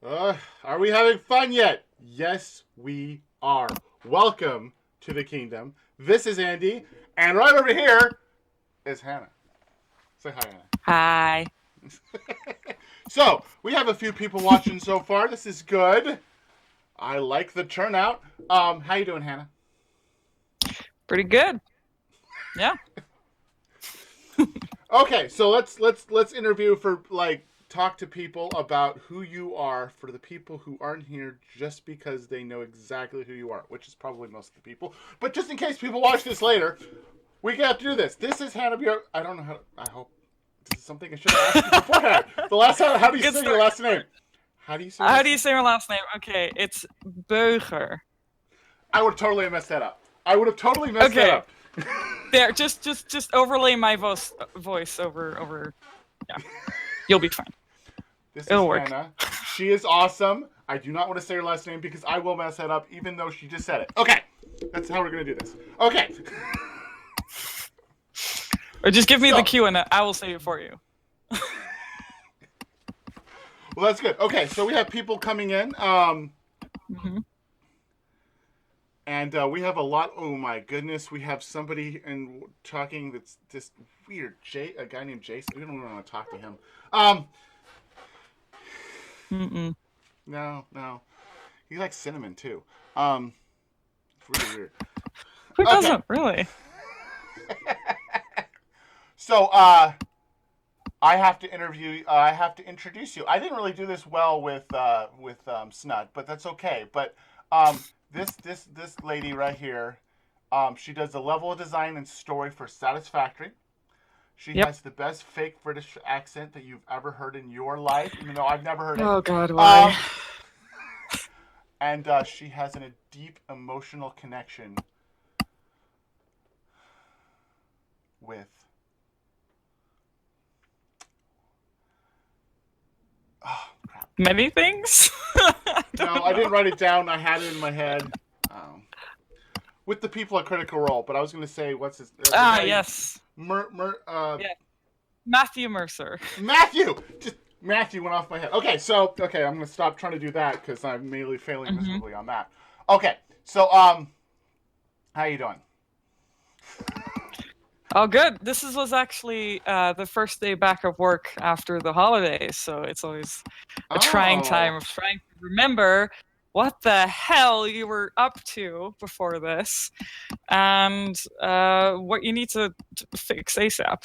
Are we having fun yet? Yes, we are. Welcome to the kingdom. This is Andy, and right over here is Hannah. Say hi, Hannah. Hi. So, we have a few people watching so far. This is good. I like the turnout. How you doing, Hannah? Pretty good. Yeah. Okay, so let's interview for talk to people about who you are for the people who aren't here just because they know exactly who you are, which is probably most of the people. But just in case people watch this later, we have to do this. This is Hannah Bjork. I don't know how. I hope this is something I should have asked you beforehand. The last time, how do you Good say your start. last name? How do you say? How do you say my last name? Okay, it's Beuger. I would totally have messed that up. I would have totally messed that Okay. up. There, just overlay my voice over. Yeah, you'll be fine. This is It'll work. Hannah. She is awesome. I do not want to say her last name because I will mess that up, even though she just said it. Okay, that's how we're gonna do this. Okay. Or just give me the cue and I will say it for you. Well, that's good. Okay, so we have people coming in. And we have a lot. Oh my goodness, we have somebody in talking that's this weird. A guy named Jason. We don't even want to talk to him. No. He likes cinnamon too. It's really weird. Who doesn't really? So, I have to I have to introduce you. I didn't really do this well with Snud, but that's okay. But this lady right here, she does the level design and story for Satisfactory. She has the best fake British accent that you've ever heard in your life, even though I've never heard it. Oh God, why? And she has a deep emotional connection with. Oh, crap. Many things. No, I didn't write it down. I had it in my head. With the people at Critical Role, but I was going to say, what's his? Yes. Yeah. Matthew Mercer. Matthew! Just Matthew went off my head. Okay, I'm going to stop trying to do that because I'm mainly failing miserably on that. Okay, so, how you doing? Oh, good. This was actually the first day back of work after the holidays, so it's always a trying time of trying to remember what the hell you were up to before this, and what you need to fix ASAP.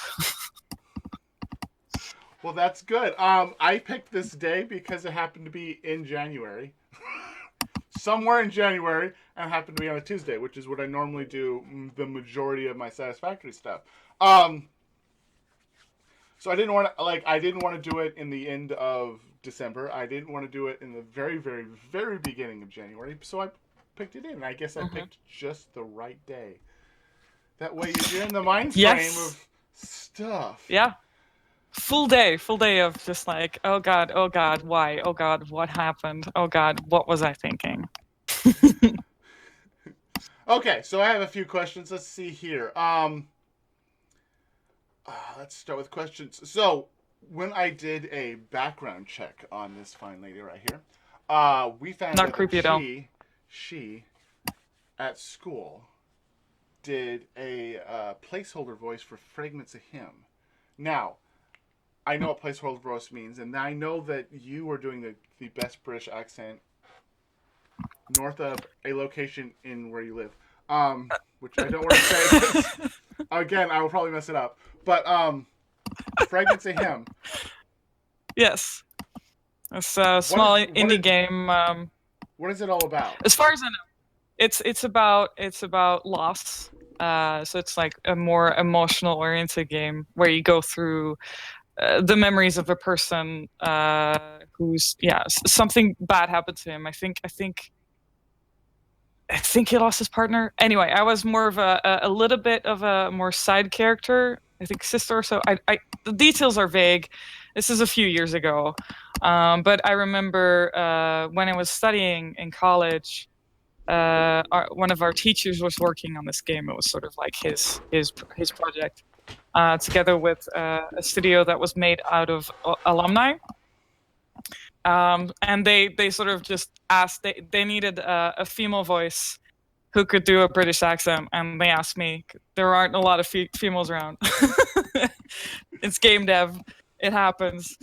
Well, that's good. I picked this day because it happened to be in January. Somewhere in January, and it happened to be on a Tuesday, which is what I normally do the majority of my Satisfactory stuff. So I didn't want to do it in the end of December. I didn't want to do it in the very, very, very beginning of January. So I picked it in. And I guess I picked just the right day. That way you're in the mind frame of stuff. Yeah. Full day of just like, oh God, why? Oh God, what happened? Oh God, what was I thinking? Okay, so I have a few questions. Let's see here. Let's start with questions. So, when I did a background check on this fine lady right here, we found Not creepy at all. She, at school, did a placeholder voice for Fragments of Him. Now, I know what placeholder voice means, and I know that you were doing the best British accent north of a location in where you live, which I don't want to say, 'cause, again, I will probably mess it up. But Fragments of Him. Yes, it's a small indie game. What is it all about? As far as I know, it's about loss. So it's like a more emotional oriented game where you go through the memories of a person who's something bad happened to him. I think he lost his partner. Anyway, I was more of a little bit of a more side character. I think sister or so. The details are vague. This is a few years ago, but I remember when I was studying in college. One of our teachers was working on this game. It was sort of like his project, together with a studio that was made out of alumni. And they sort of just asked, they needed a female voice who could do a British accent, and they asked me. There aren't a lot of females around. It's game dev. It happens.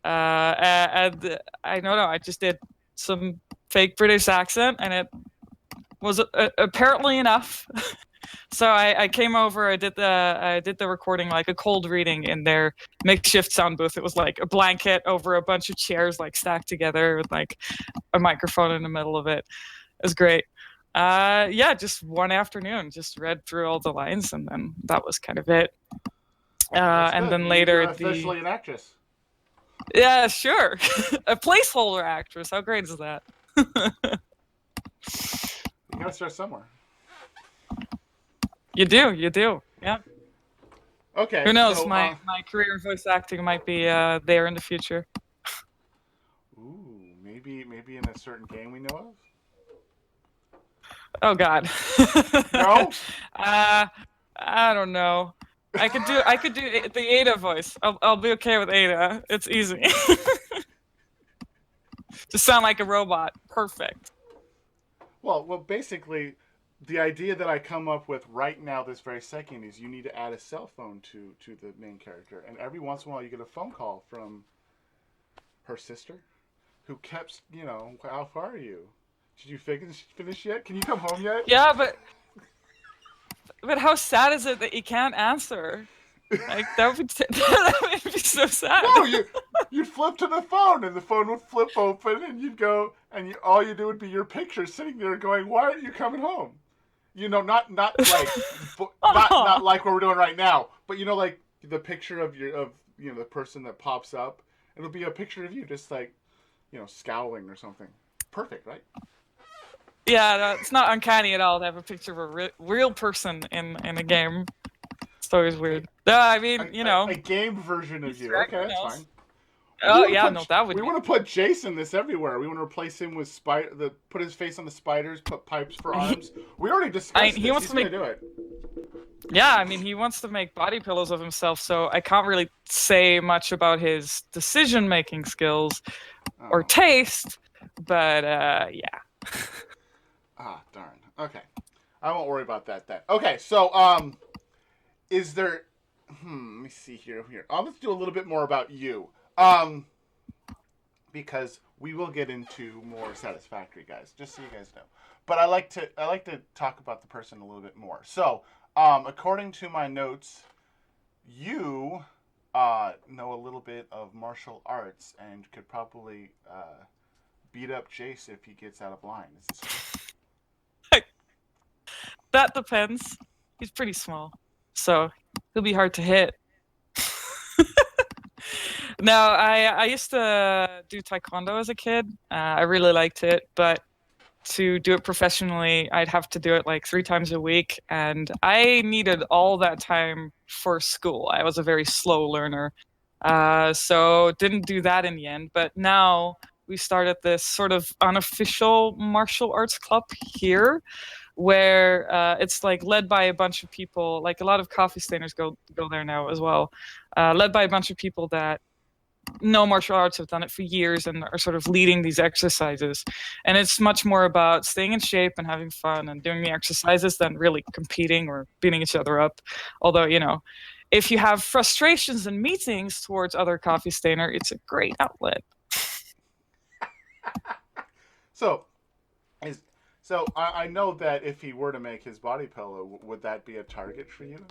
And I don't know. I just did some fake British accent, and it was apparently enough. So I came over. I did the recording, like a cold reading in their makeshift sound booth. It was like a blanket over a bunch of chairs, like stacked together, with like a microphone in the middle of it. It was great. Yeah, just one afternoon, just read through all the lines, and then that was kind of it. That's And good. then You're later officially an actress. yeah, sure, a placeholder actress. How great is that? You gotta start somewhere. You do. Yeah. Okay, Who knows? so My career in voice acting might be there in the future. ooh, maybe in a certain game we know of. Oh God. No. I don't know. I could do the Ada voice. I'll be okay with Ada. It's easy. Just sound like a robot. Perfect. Well, basically, the idea that I come up with right now, this very second, is you need to add a cell phone to the main character, and every once in a while you get a phone call from her sister, who kept, how far are you? Did you finish yet? Can you come home yet? Yeah, but how sad is it that you can't answer? Like that would that would be so sad. No, you'd flip to the phone, and the phone would flip open, and you'd go, and all you do would be your picture sitting there going, "Why aren't you coming home?" Not like not like what we're doing right now, but like the picture of the person that pops up. It'll be a picture of you, just like scowling or something. Perfect, right? Yeah, it's not uncanny at all to have a picture of a real person in a game. It's always weird. I mean, A game version of you. Okay, that's fine. Oh yeah, no, that would. We want to put Jason this everywhere. We want to replace him with put his face on the spiders, put pipes for arms. We already discussed this. He wants He's to make. Gonna do it. Yeah, I mean, he wants to make body pillows of himself, so I can't really say much about his decision-making skills or taste. But yeah. Ah, darn. Okay, I won't worry about that then. Okay, so is there? Let me see here. Let's do a little bit more about you. Because we will get into more Satisfactory, guys, just so you guys know. But I like to talk about the person a little bit more. So, according to my notes, you know a little bit of martial arts and could probably beat up Jace if he gets out of line. Is this true? That depends. He's pretty small, so he'll be hard to hit. No, I used to do taekwondo as a kid. I really liked it, but to do it professionally, I'd have to do it like 3 times a week, and I needed all that time for school. I was a very slow learner, so didn't do that in the end. But now we started this sort of unofficial martial arts club here, where it's like led by a bunch of people. Like a lot of coffee stainers go there now as well, led by a bunch of people that know martial arts, have done it for years, and are sort of leading these exercises. And it's much more about staying in shape and having fun and doing the exercises than really competing or beating each other up. Although, if you have frustrations and meetings towards other coffee stainer, it's a great outlet. So, I know that if he were to make his body pillow, would that be a target for you?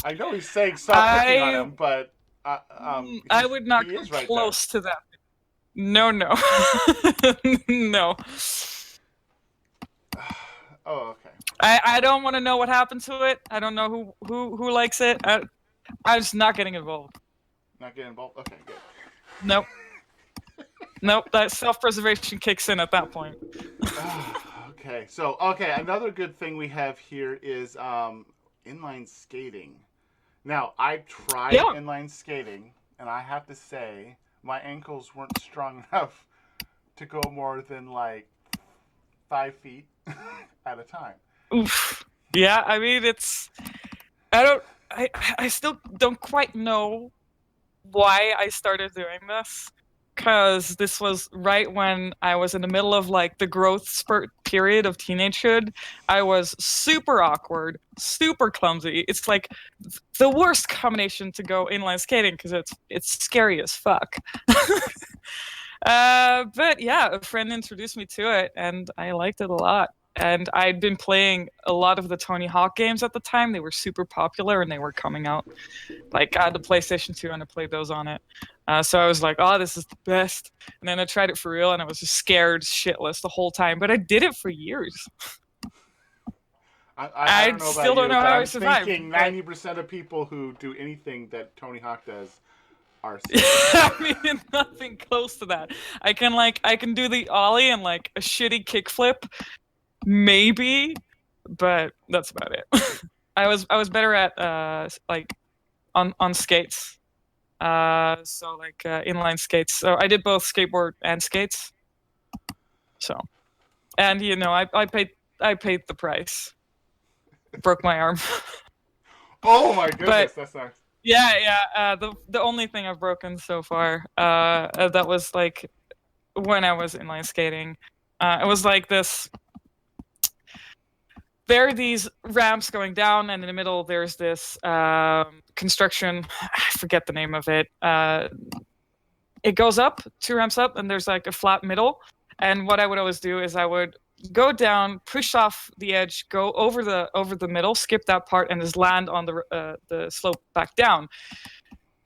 I know he's saying stop picking on him, but I would not come right close to that. No. No. Oh, okay. I don't want to know what happened to it. I don't know who likes it. I'm just not getting involved. Not getting involved? Okay, good. Nope. Nope, that self-preservation kicks in at that point. Okay, so, another good thing we have here is inline skating. Now, I tried inline skating, and I have to say, my ankles weren't strong enough to go more than, 5 feet at a time. Oof. Yeah, I mean, I still don't quite know why I started doing this. because this was right when I was in the middle of like the growth spurt period of teenagehood. I was super awkward, super clumsy. It's like the worst combination to go inline skating because it's scary as fuck. But yeah, a friend introduced me to it, and I liked it a lot. And I'd been playing a lot of the Tony Hawk games at the time. They were super popular, and they were coming out. Like I had the PlayStation 2, and I played those on it. So I was like, "Oh, this is the best." And then I tried it for real, and I was just scared shitless the whole time. But I did it for years. I I don't know about still don't you, know but how I I'm survived. thinking But 90% of people who do anything that Tony Hawk does are I mean, nothing close to that. I can do the ollie and like a shitty kickflip, maybe, but that's about it. I was better at like on skates. So like inline skates. So I did both skateboard and skates. So and I paid the price. Broke my arm. Oh my But goodness, that's nice. yeah, yeah. The only thing I've broken so far, that was like when I was inline skating. It was like this. There are these ramps going down, and in the middle there's this construction. I forget the name of it. It goes up, two ramps up, and there's like a flat middle. And what I would always do is I would go down, push off the edge, go over the middle, skip that part, and just land on the slope back down.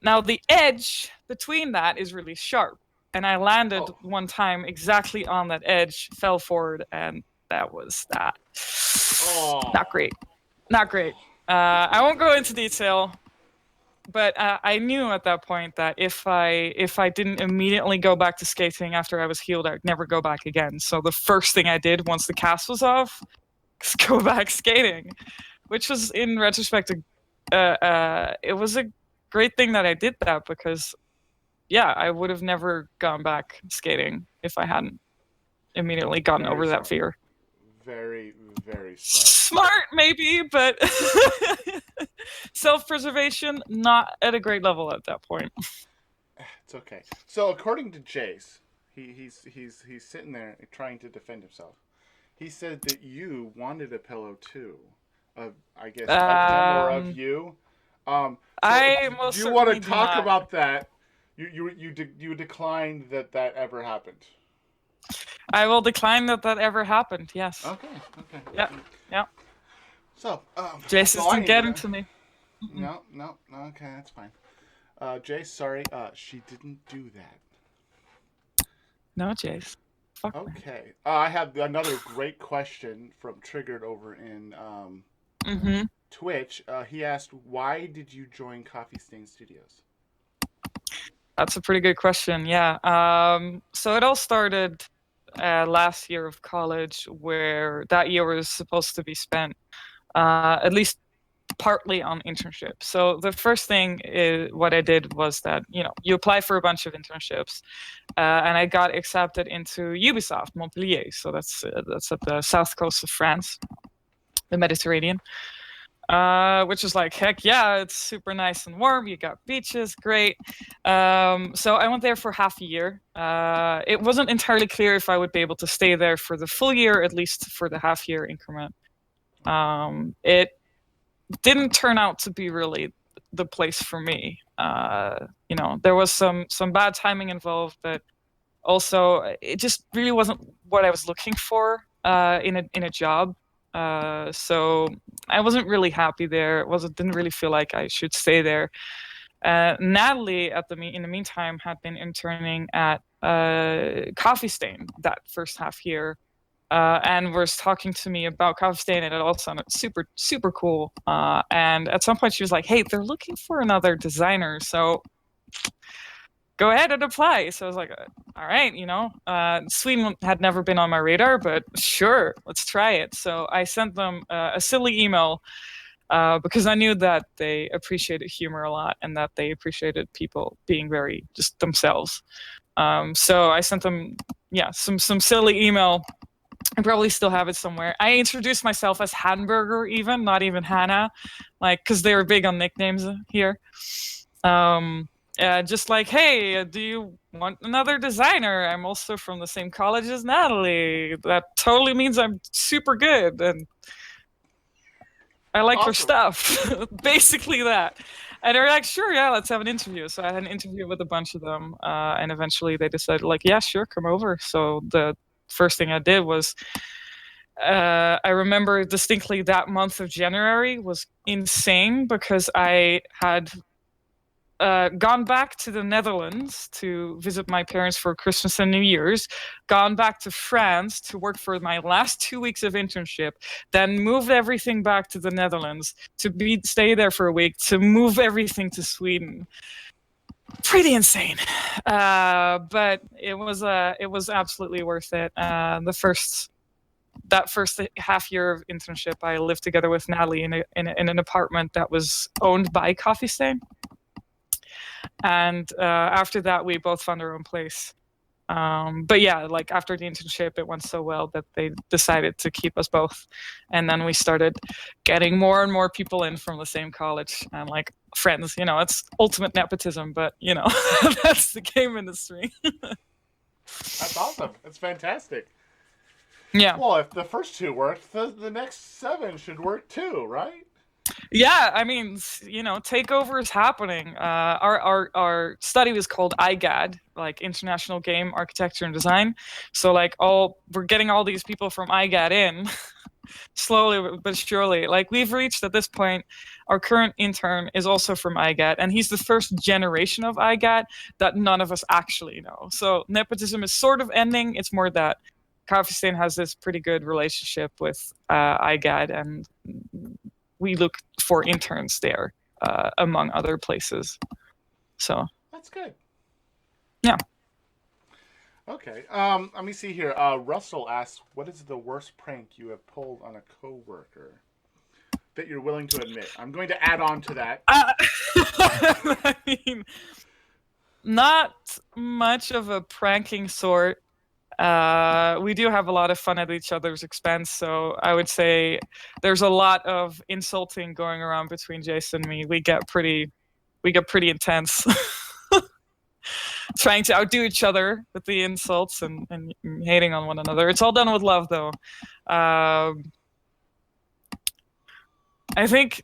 Now the edge between that is really sharp, and I landed Oh, one time exactly on that edge, fell forward, and that was that. Not oh, great. Not great. I won't go into detail, but I knew at that point that if I didn't immediately go back to skating after I was healed, I'd never go back again. So the first thing I did once the cast was off was go back skating, which was in retrospect, it was a great thing that I did that because yeah, I would have never gone back skating if I hadn't immediately gotten very over that smart. fear. Very, very smart. Smart, maybe, but self-preservation not at a great level at that point. It's okay. So according to Jace, he's sitting there trying to defend himself. He said that you wanted a pillow too, of I guess of him or of Um, you. So I do most you want certainly to do talk not. about that? You declined that ever happened. I will decline that ever happened. Yes. Okay, okay. Yeah. Yeah. So that's Jace all I isn't need to getting know. to me. Mm-mm. No, no, no. Okay, that's fine. Jace, sorry, she didn't do that. No, Jace. Fuck me. Okay. I have another great question from Triggered over in Mm-hmm. Twitch. He asked, "Why did you join Coffee Stain Studios?" That's a pretty good question. Yeah. So it all started last year of college, where that year was supposed to be spent at least partly on internships. So the first thing is what I did was that you apply for a bunch of internships, and I got accepted into Ubisoft Montpellier. So that's at the south coast of France, the Mediterranean. Which is like, heck yeah, it's super nice and warm. You got beaches, great. So I went there for half a year. It wasn't entirely clear if I would be able to stay there for the full year, at least for the half year increment. It didn't turn out to be really the place for me. There was some bad timing involved, but also it just really wasn't what I was looking for in a job. So I wasn't really happy there. Didn't really feel like I should stay there. Natalie, in the meantime, had been interning at Coffee Stain that first half year, and was talking to me about Coffee Stain, and it all sounded super super cool. And at some point, she was like, "Hey, they're looking for another designer, so go ahead and apply." So I was like, all right, Sweden had never been on my radar, but sure, let's try it. So I sent them a silly email because I knew that they appreciated humor a lot and that they appreciated people being very just themselves. So I sent them, yeah, some silly email. I probably still have it somewhere. I introduced myself as Hamburger, even not even Hannah, like because they were big on nicknames here. Um, Just like, hey, do you want another designer? I'm also from the same college as Natalie. That totally means I'm super good and I like your Awesome. stuff. Basically that. And they're like, sure, yeah, let's have an interview. So I had an interview with a bunch of them, and eventually they decided, like, yeah, sure, come over. So the first thing I did was, I remember distinctly that month of January was insane because I had gone back to the Netherlands to visit my parents for Christmas and New Year's, gone back to France to work for my last 2 weeks of internship, then moved everything back to the Netherlands to stay there for a week, to move everything to Sweden. Pretty insane, but it was absolutely worth it. That first half year of internship, I lived together with Natalie in an apartment that was owned by Coffee Stain. And after that, we both found our own place. But yeah, like after the internship, it went so well that they decided to keep us both. And then we started getting more and more people in from the same college and like friends. You know, it's ultimate nepotism, but you know, that's the game industry. That's awesome. That's fantastic. Yeah. Well, if the first two worked, the next seven should work too, right? Yeah, I mean, you know, takeover is happening. Our study was called IGAD, like International Game Architecture and Design. So like all we're getting all these people from IGAD in slowly but surely. Like we've reached at this point, our current intern is also from IGAD, and he's the first generation of IGAD that none of us actually know. So nepotism is sort of ending. It's more that Coffee Stain has this pretty good relationship with IGAD, and we look for interns there, among other places. So That's good. yeah. Okay. Let me see here. Russell asks, "What is the worst prank you have pulled on a coworker that you're willing to admit?" I'm going to add on to that. I mean, not much of a pranking sort. We do have a lot of fun at each other's expense, so I would say there's a lot of insulting going around between Jason and me. We get pretty intense. Trying to outdo each other with the insults and hating on one another. It's all done with love, though. I think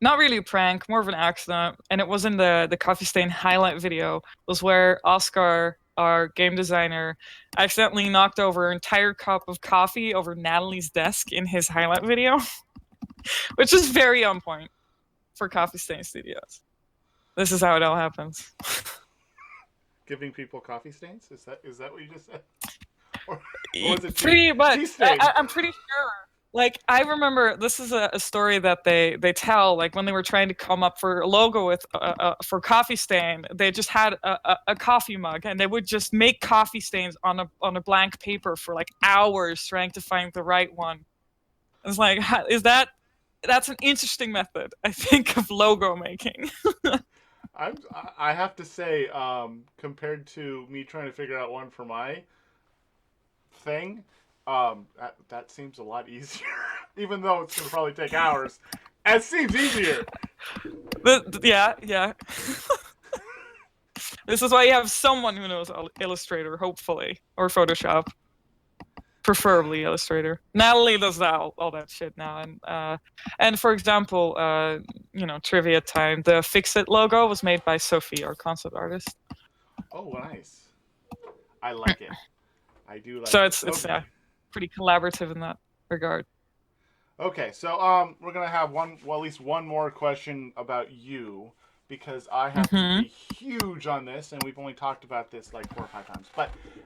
not really a prank, more of an accident, and it was in the Coffee Stain highlight video. Was where Oscar, our game designer, accidentally knocked over an entire cup of coffee over Natalie's desk in his highlight video, which is very on point for Coffee Stain Studios. This is how it all happens. Giving people coffee stains? Is that what you just said? Or was it Pretty tea much. stains? I'm pretty sure. Like I remember, this is a story that they tell. Like when they were trying to come up for a logo with for Coffee Stain, they just had a coffee mug, and they would just make coffee stains on a blank paper for like hours trying to find the right one. It's like, is that's an interesting method, I think, of logo making. I have to say, compared to me trying to figure out one for my thing, that seems a lot easier. Even though it's gonna probably take hours, it seems easier. Yeah, yeah. This is why you have someone who knows Illustrator, hopefully, or Photoshop, preferably Illustrator. Natalie does that all that shit now, and for example, you know, trivia time. The Fix It logo was made by Sophie, our concept artist. Oh, nice. I like it. I do like So it. it's Okay. pretty collaborative in that regard. Okay, so we're gonna have at least one more question about you because I happen to Hmm. be huge on this, and we've only talked about this like 4 or 5 times.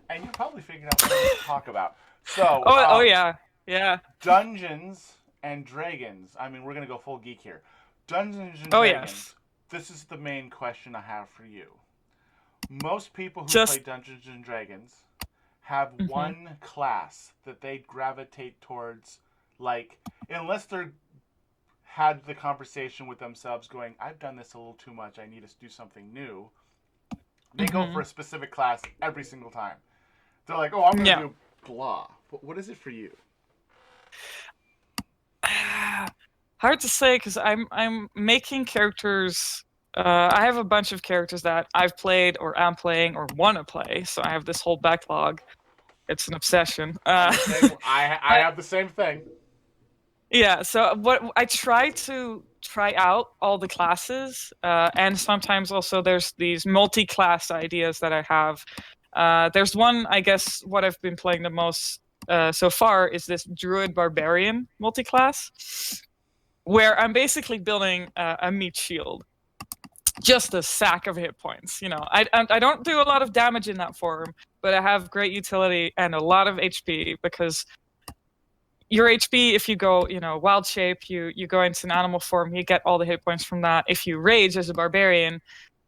And you probably figured out what I'm going to talk about. So, Oh yeah, yeah. Dungeons and Dragons. I mean, we're gonna go full geek here. Dungeons and Oh yes. Dragons. This is the main question I have for you. Most people who play Just. Dungeons and Dragons have Hmm. one class that they gravitate towards, like, unless they're had the conversation with themselves going, I've done this a little too much, I need to do something new. They go for Hmm. a specific class every single time. They're like, oh, I'm going to Yeah. do blah. But what is it for you? Hard to say because I'm making characters I have a bunch of characters that I've played or am playing or want to play. So I have this whole backlog. It's an obsession. I'm the same. I But have the same thing. yeah, so what I try to try out all the classes, and sometimes also there's these multi-class ideas that I have. There's one, I guess, what I've been playing the most so far is this Druid Barbarian multi-class, where I'm basically building a meat shield, just a sack of hit points. You know, I don't do a lot of damage in that form, but I have great utility and a lot of HP because your HP, if you go, wild shape, you go into an animal form, you get all the hit points from that. If you rage as a barbarian,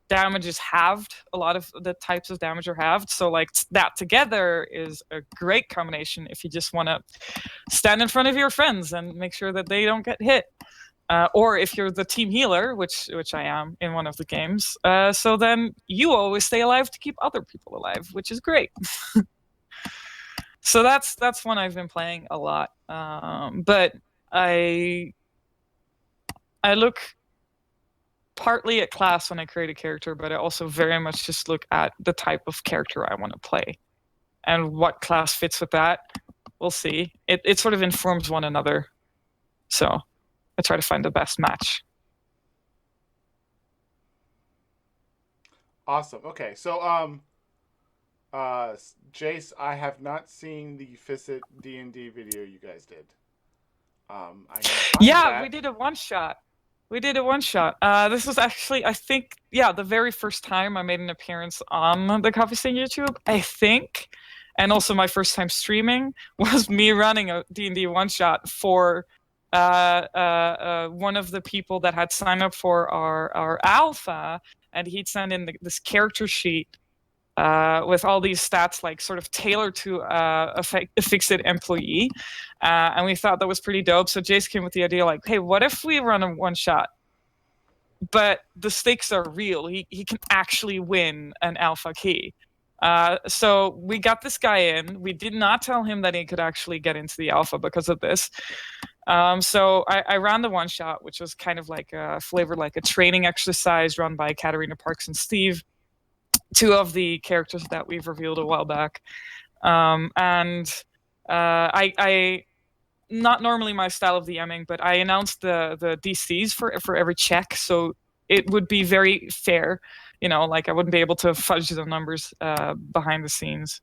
damage is halved. A lot of the types of damage are halved. So like that together is a great combination if you just want to stand in front of your friends and make sure that they don't get hit. Or if you're the team healer, which I am in one of the games, so then you always stay alive to keep other people alive, which is great. So that's one I've been playing a lot. But I look partly at class when I create a character, but I also very much just look at the type of character I want to play and what class fits with that. We'll see. It sort of informs one another. So I try to find the best match. Awesome. Okay, so Jace, I have not seen the Visit D&D video you guys did. I need to find Yeah, that. we did a one shot. We did a one shot. This was actually, I think, yeah, the very first time I made an appearance on the Coffee Stain YouTube, I think. And also my first time streaming was me running a D&D one shot for one of the people that had signed up for our alpha, and he'd send in this character sheet with all these stats, like sort of tailored to a fixed employee. And we thought that was pretty dope. So Jace came with the idea, like, hey, what if we run a one shot? But the stakes are real. He can actually win an alpha key. So we got this guy in. We did not tell him that he could actually get into the alpha because of this. So I ran the one shot, which was kind of like flavored like a training exercise run by Katarina Parks and Steve, two of the characters that we've revealed a while back. And I not normally my style of DMing, but I announced the DCs for every check, so it would be very fair. Like I wouldn't be able to fudge the numbers behind the scenes.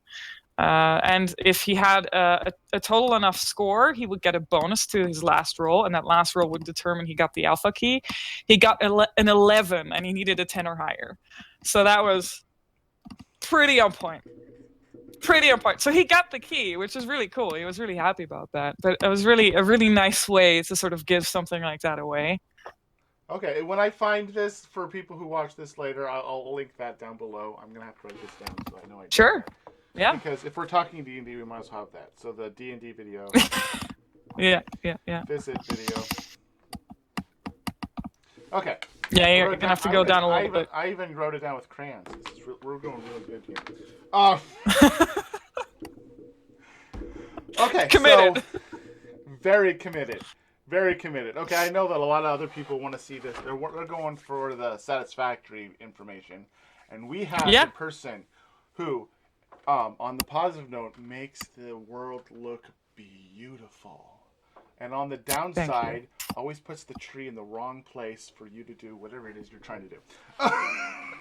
And if he had a total enough score, he would get a bonus to his last roll, and that last roll would determine he got the alpha key. He got an 11, and he needed a 10 or higher. So that was pretty on point. So he got the key, which is really cool. He was really happy about that. But it was really a really nice way to sort of give something like that away. Okay, when I find this, for people who watch this later, I'll link that down below. I'm gonna have to write this down so I know I did Sure. that. Yeah. Because if we're talking D&D, we might as well have that. So the D&D video. Yeah. Visit video. Okay. Yeah, you're gonna have to go down a little bit. I even wrote it down with crayons. We're going really good here. Okay. Committed. So, very committed. Very committed. Okay, I know that a lot of other people want to see this. They're going for the Satisfactory information, and we have the person who, on the positive note, makes the world look beautiful. And on the downside, always puts the tree in the wrong place for you to do whatever it is you're trying to do.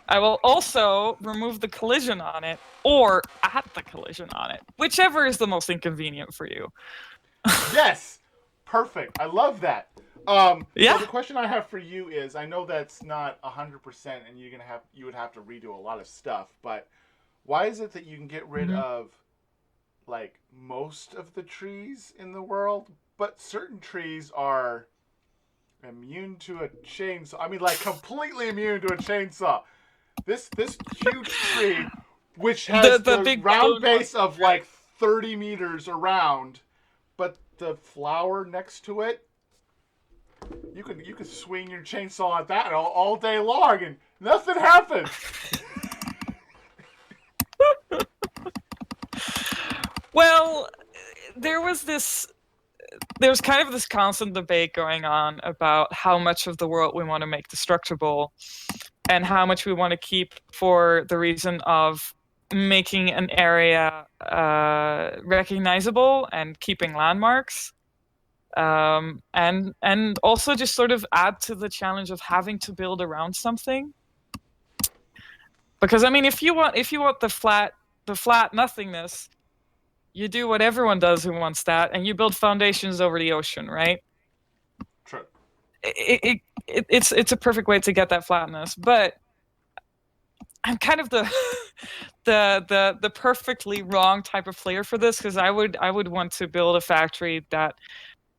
I will also remove the collision on it, or add the collision on it, whichever is the most inconvenient for you. Yes! Perfect. I love that. So the question I have for you is, I know that's not 100%, and you would have to redo a lot of stuff, but why is it that you can get rid of like most of the trees in the world, but certain trees are immune to a chainsaw? I mean, like completely immune to a chainsaw. This huge tree, which has the big round base of like 30 meters around, but the flower next to it, you could swing your chainsaw at that all day long and nothing happens. Well, there was kind of this constant debate going on about how much of the world we want to make destructible. and how much we want to keep for the reason of making an area recognizable and keeping landmarks, and also just sort of add to the challenge of having to build around something. Because I mean, if you want the flat nothingness, you do what everyone does who wants that, and you build foundations over the ocean, right? True. It's a perfect way to get that flatness, but I'm kind of the the perfectly wrong type of player for this, because I would want to build a factory that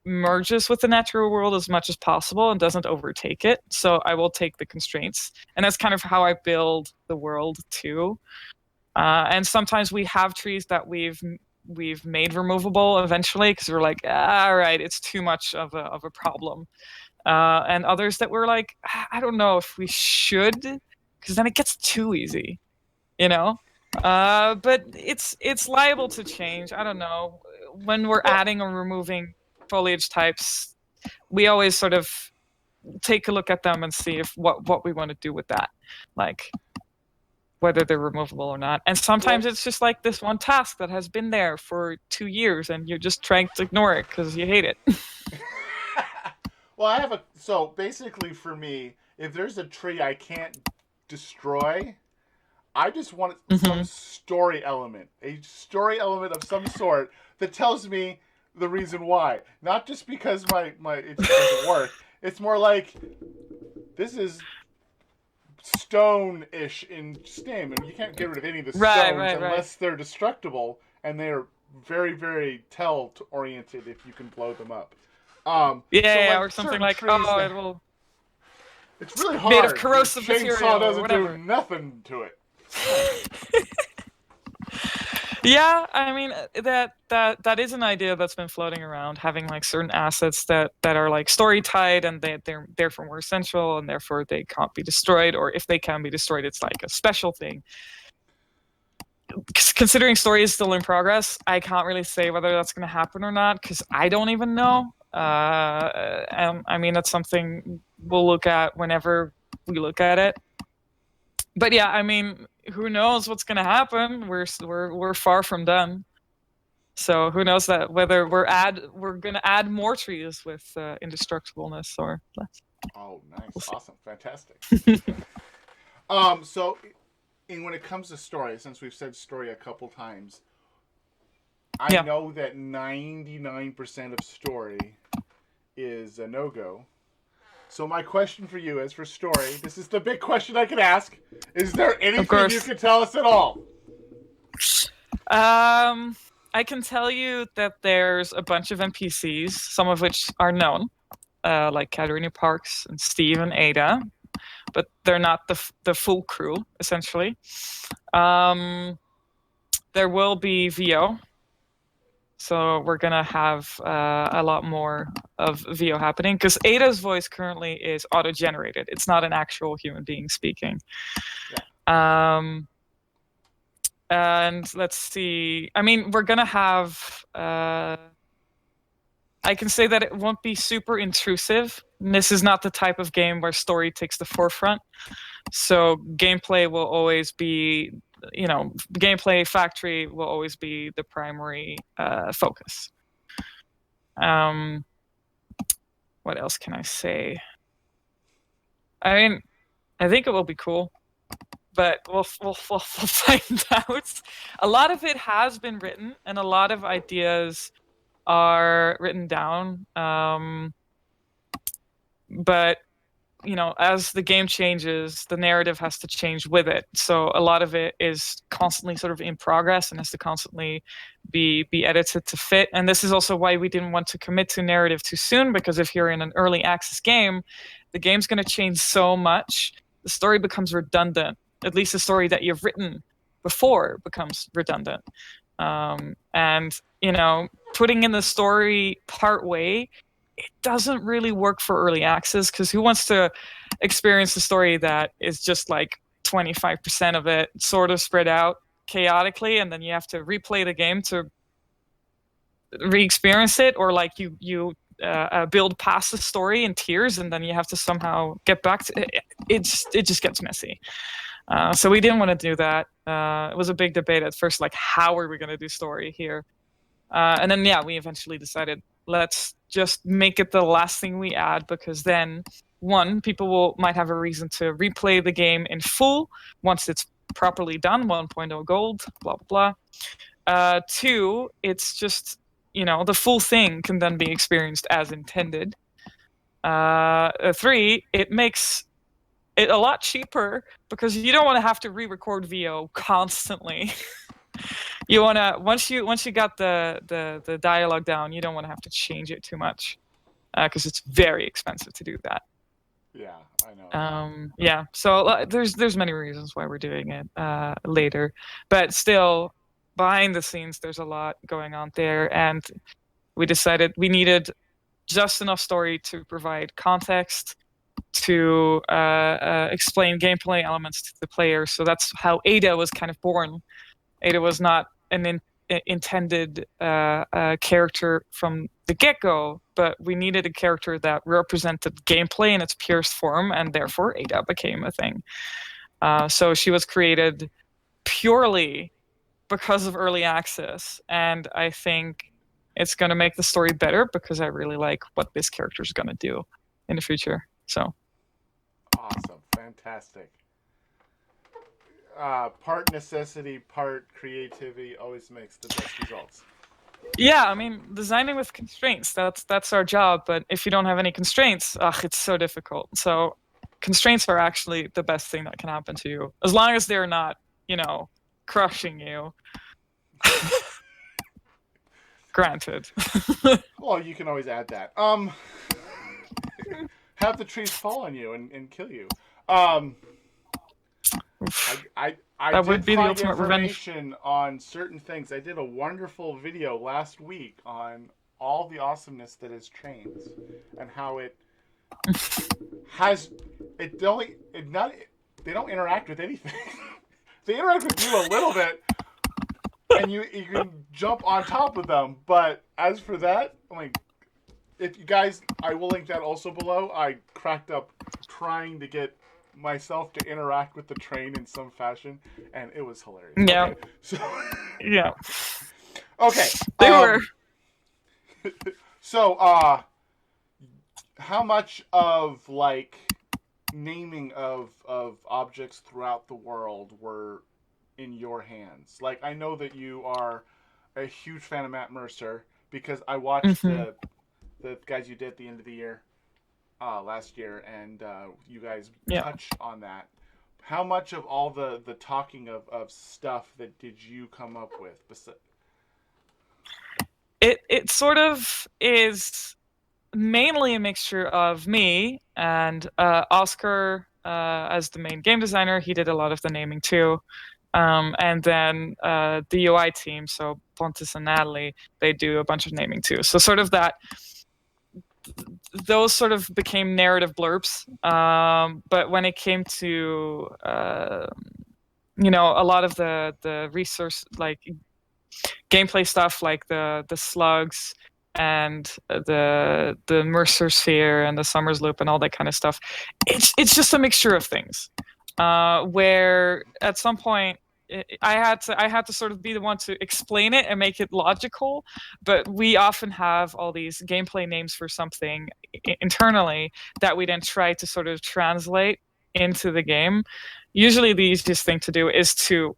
merges with the natural world as much as possible and doesn't overtake it. So I will take the constraints, and that's kind of how I build the world too. And sometimes we have trees that we've made removable eventually because we're like, all right, it's too much of a problem. And others that we're like, I don't know if we should, because then it gets too easy, you know. But it's liable to change. I don't know. When we're Well, adding or removing foliage types, we always sort of take a look at them and see if what we want to do with that, like whether they're removable or not. And sometimes well, it's just like this one task that has been there for 2 years, and you're just trying to ignore it because you hate it. well, I have a. So basically, for me, if there's a tree I can't destroy, I just want some Hmm. a story element of some sort that tells me the reason why. Not just because my it just doesn't work. It's more like this is stone-ish in STEM, and you can't get rid of any of the Right, stones right, right. unless they're destructible, and they're very, very tell-oriented if you can blow them up. Yeah, So yeah, like or something certain like, trees oh, that it will it's really made of hard. The corrosive chainsaw material or doesn't do whatever. nothing to it. Oh. Yeah, I mean, that is an idea that's been floating around, having like certain assets that are like story tied, and they're therefore more essential, and therefore they can't be destroyed, or if they can be destroyed, it's like a special thing. Considering story is still in progress, I can't really say whether that's going to happen or not because I don't even know. And I mean, that's something we'll look at whenever we look at it. But yeah, I mean, who knows what's going to happen? We're far from done. So who knows that whether we're going to add more trees with indestructibleness or less. Oh, nice, We'll see. awesome, fantastic. So, when it comes to story, since we've said story a couple times, I Yeah, know that 99% of story is a no go. So my question for you is for story. This is the big question I can ask. Is there of anything you course. can tell us at all? Um, I can tell you that there's a bunch of NPCs, some of which are known, like Katerina Parks and Steve and Ada, but they're not the full crew essentially. Um, there will be VO, so we're gonna have a lot more of VO happening because Ada's voice currently is auto-generated. It's not an actual human being speaking. Yeah. Um, and let's see. I mean, we're gonna have. I can say that it won't be super intrusive. This is not the type of game where story takes the forefront. So gameplay will always be, gameplay factory will always be the primary focus. Um, what else can I say? I mean, I think it will be cool, but we'll find out. A lot of it has been written, and a lot of ideas are written down. But as the game changes, the narrative has to change with it. So a lot of it is constantly sort of in progress and has to constantly be edited to fit. And this is also why we didn't want to commit to narrative too soon, because if you're in an early access game, the game's going to change so much. The story becomes redundant. At least the story that you've written before becomes redundant. And putting in the story part way, it doesn't really work for early access, because who wants to experience a story that is just like 25% of it sort of spread out chaotically, and then you have to replay the game to re-experience it, or like you build past the story in tiers, and then you have to somehow get back to it. It just gets messy. So we didn't want to do that. It was a big debate at first, like how are we going to do story here? And then we eventually decided let's just make it the last thing we add, because then one, people might have a reason to replay the game in full once it's properly done, 1.0 gold, blah blah blah. Two, it's just the full thing can then be experienced as intended. Three, it makes it a lot cheaper because you don't want to have to re-record VO constantly. You want to once you got the dialogue down, you don't want to have to change it too much because it's very expensive to do that. Yeah, I know. Yeah, so there's many reasons why we're doing it later, but still behind the scenes there's a lot going on there, and we decided we needed just enough story to provide context, to explain gameplay elements to the player. So that's how Ada was kind of born. Ada was not an intended character from the get-go, but we needed a character that represented gameplay in its purest form, and therefore Ada became a thing. So she was created purely because of early access, and I think it's going to make the story better because I really like what this character is going to do in the future. So Awesome, fantastic. Part necessity, part creativity always makes the best results. Yeah, I mean, designing with constraints, that's our job, but if you don't have any constraints, it's so difficult. So constraints are actually the best thing that can happen to you, as long as they're not, crushing you. Granted. Well, you can always add that. Have the trees fall on you and kill you. I That would did be the find ultimate revenge. information on certain things. I did a wonderful video last week on all the awesomeness that is trains and how it has it only it not they don't interact with anything. They interact with you a little bit, and you can jump on top of them. But as for that, if you guys, I will link that also below. I cracked up trying to get myself to interact with the train in some fashion, and it was hilarious. Yeah. Okay, so Yeah. okay, They were. So, how much of naming of objects throughout the world were in your hands? Like, I know that you are a huge fan of Matt Mercer because I watched the guys you did at the end of the year last year, and you guys touched on that. How much of all the talking of stuff that did you come up with? It sort of is mainly a mixture of me and Oscar as the main game designer. He did a lot of the naming too. And then the UI team, so Pontus and Natalie, they do a bunch of naming too. So sort of those sort of became narrative blurbs. But when it came to a lot of the resource, like gameplay stuff, like the slugs and the Mercer Sphere and the Summers Loop and all that kind of stuff, it's just a mixture of things. Where at some point I had to sort of be the one to explain it and make it logical, but we often have all these gameplay names for something internally that we then try to sort of translate into the game. Usually the easiest thing to do is to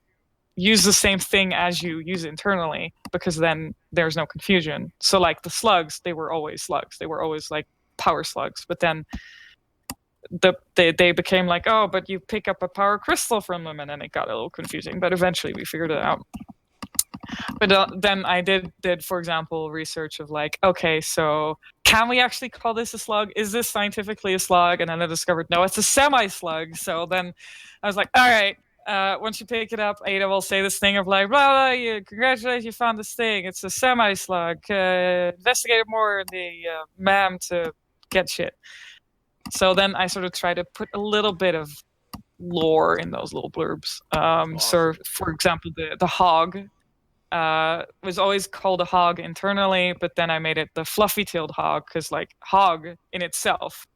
use the same thing as you use internally, because then there's no confusion. So like the slugs, they were always slugs. They were always like power slugs, but then they became like, oh, but you pick up a power crystal from them, and then it got a little confusing, but eventually we figured it out. But then I did for example research of like, okay, so can we actually call this a slug? Is this scientifically a slug? And then I discovered no, it's a semi-slug. So then I was like, all right, once you pick it up, Ada will say this thing of like, blah, blah, congratulations, you found this thing, it's a semi-slug, investigate more in the MAM to get shit. So then I sort of try to put a little bit of lore in those little blurbs. Awesome. So, for example, the hog, was always called a hog internally, but then I made it the fluffy-tailed hog because, like, hog in itself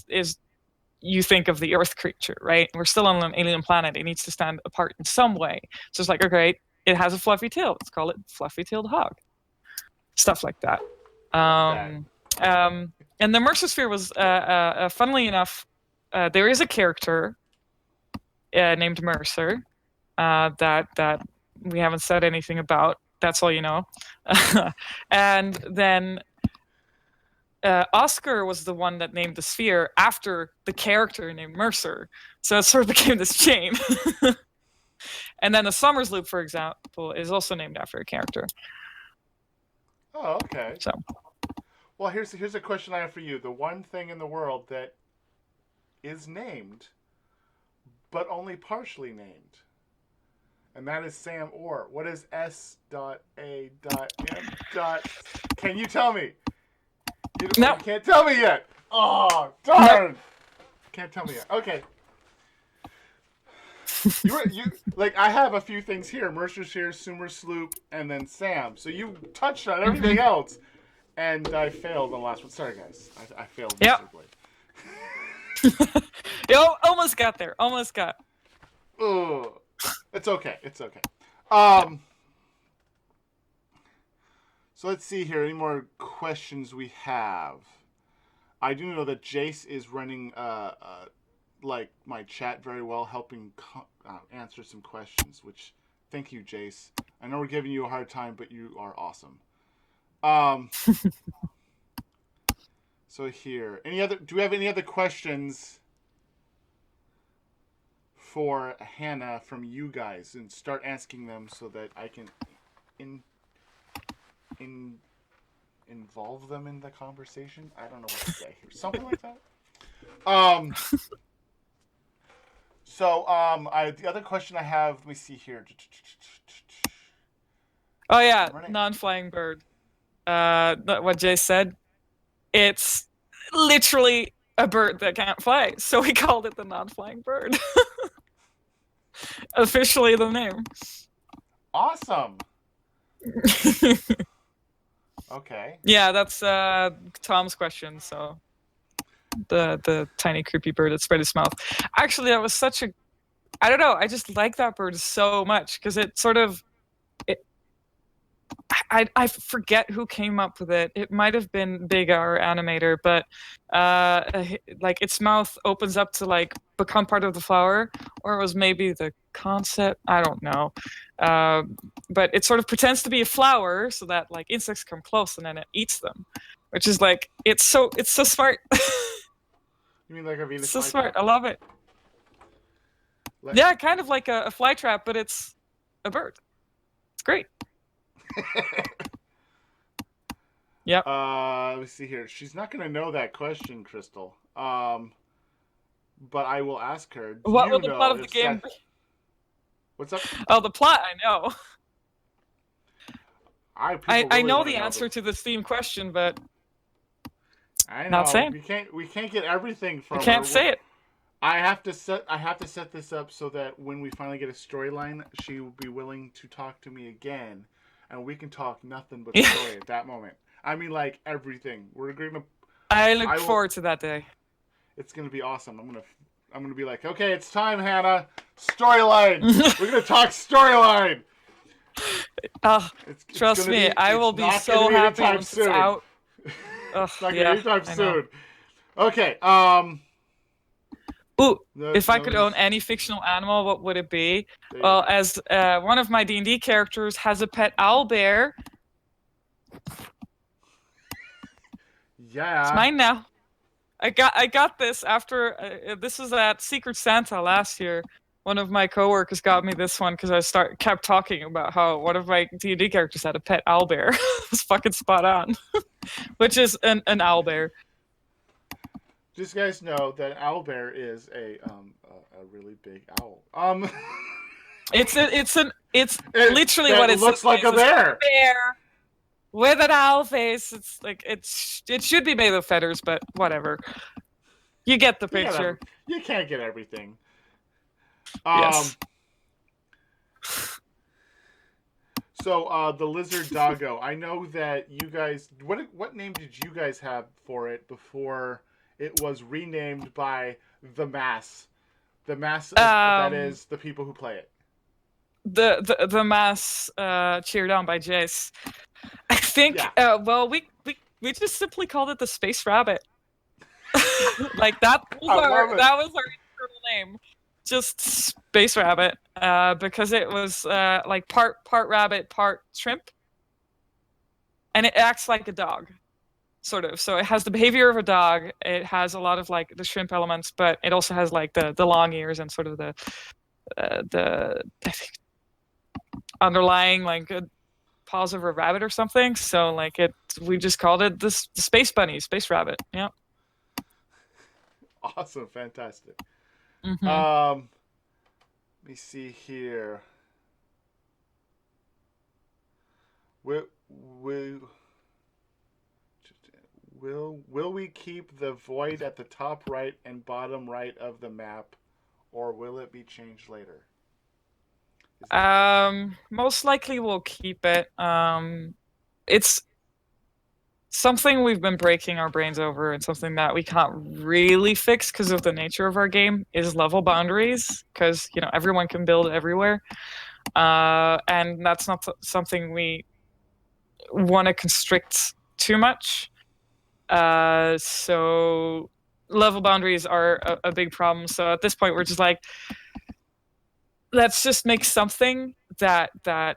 is you think of the Earth creature, right? We're still on an alien planet. It needs to stand apart in some way. So it's like, okay, it has a fluffy tail. Let's call it fluffy-tailed hog. Stuff like that. That. And the Mercer was, funnily enough, there is a character named Mercer that we haven't said anything about. That's all you know. And then Oscar was the one that named the sphere after the character named Mercer. So it sort of became this chain. And then the Summers Loop, for example, is also named after a character. Oh, okay. So, well, here's a question I have for you. The one thing in the world that is named, but only partially named, and that is Sam Orr. What is S.A.M. Can you tell me? No. You can't tell me yet. Oh, darn! Nope. Can't tell me yet. Okay. you like I have a few things here: Mercer's here, Sumer Sloop, and then Sam. So you touched on everything else, and I failed on the last one. Sorry, guys, I failed miserably. You almost got there. Almost got. Oh, it's okay. It's okay. So let's see here. Any more questions we have? I do know that Jace is running like my chat very well, helping answer some questions, which thank you, Jace. I know we're giving you a hard time, but you are awesome. So here, do we have any other questions for Hannah from you guys, and start asking them so that I can involve them in the conversation? I don't know what to say here. Something like that. So, the other question I have, let me see here. Oh yeah, non-flying bird. What Jay said. It's literally a bird that can't fly, so we called it the non-flying bird. Officially the name. Awesome. Okay. Yeah, that's Tom's question. So the tiny creepy bird that spread its mouth. Actually, that was such a, I don't know, I just like that bird so much because it sort of, I forget who came up with it. It might have been Big, our animator, but like its mouth opens up to like become part of the flower, or it was maybe the concept. I don't know, but it sort of pretends to be a flower so that like insects come close and then it eats them, which is like it's so smart. You mean like a Venus? It's so smart. I love it. Yeah, kind of like a fly trap, but it's a bird. It's great. Yep. Let me see here. She's not going to know that question, Crystal. But I will ask her. What will the plot of the game be? What's up? Oh, the plot, I know. I know the really answer to this theme question, but I know. Not saying. We can't get everything from I can't her. say it. I have to set this up so that when we finally get a storyline, she will be willing to talk to me again, and we can talk nothing but story at that moment. I mean, like everything. We're gonna. I look forward to that day. It's gonna be awesome. I'm gonna be like, okay, it's time, Hannah. Storyline. We're gonna talk storyline. Trust me, I will be so happy once it's out. It's not gonna be anytime soon. Okay. Ooh, if I could own any fictional animal, what would it be? Well, as one of my D&D characters has a pet owl bear. Yeah. It's mine now. I got this after this was at Secret Santa last year. One of my coworkers got me this one because I kept talking about how one of my D&D characters had a pet owl bear. It was fucking spot on. Which is an owl bear. Just guys know that owl bear is a really big owl. It's literally what it looks like a bear. Bear with an owl face. It's like it should be made of feathers, but whatever. You get the picture. You can't get everything. Yes. So the lizard doggo. I know that you guys. What name did you guys have for it before it was renamed by the mass? The mass of that Um, is the people who play it. the mass cheered on by Jace. I think. Yeah. Well, we just simply called it the Space Rabbit. Like that was I love it. our internal name, just Space Rabbit, because it was like part rabbit, part shrimp, and it acts like a dog, sort of. So it has the behavior of a dog. It has a lot of like the shrimp elements, but it also has like the long ears and sort of the I think underlying like paws of a rabbit or something. So like we just called it the Space Bunny, Space Rabbit. Yeah. Awesome. Fantastic. Mm-hmm. Let me see here. Will will will we keep the void at the top right and bottom right of the map, or will it be changed later? Most likely we'll keep it. It's something we've been breaking our brains over, and something that we can't really fix because of the nature of our game is level boundaries. Because everyone can build everywhere, and that's not something we want to constrict too much. So level boundaries are a big problem. So at this point, we're just like, let's just make something that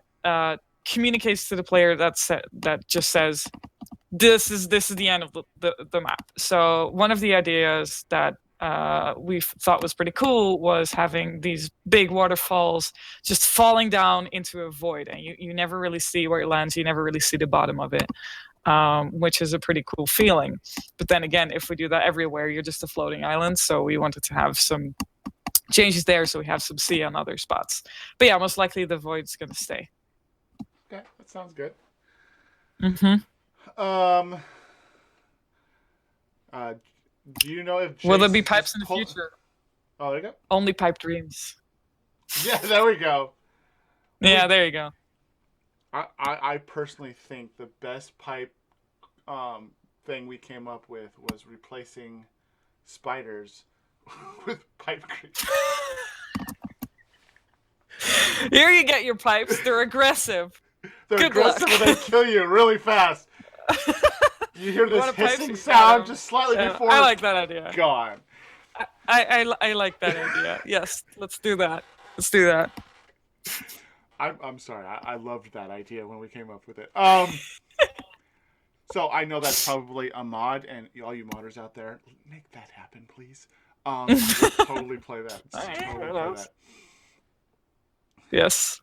communicates to the player that just says this is the end of the map. So one of the ideas that we thought was pretty cool was having these big waterfalls just falling down into a void, and you never really see where it lands. You never really see the bottom of it, which is a pretty cool feeling. But then again, if we do that everywhere, you're just a floating island. So we wanted to have some changes there, so we have some sea on other spots. But yeah, most likely the void's gonna stay. Okay, that sounds good. Mm-hmm. Um, uh, do you know if Will there Jace be is pipes just in the pull? future? Oh, there you go. Only pipe dreams. Yeah, there we go. Yeah, there you go. I personally think the best pipe thing we came up with was replacing spiders with pipe creatures. Here you get your pipes. They're aggressive. They're Good aggressive luck. and they kill you really fast. You hear this hissing sound just slightly before. I like that idea. Gone. I like that idea. Yes, let's do that. Let's do that. I'm sorry. I loved that idea when we came up with it. So I know that's probably a mod, and all you modders out there, make that happen, please. We'll totally play that. Totally play that. Yes.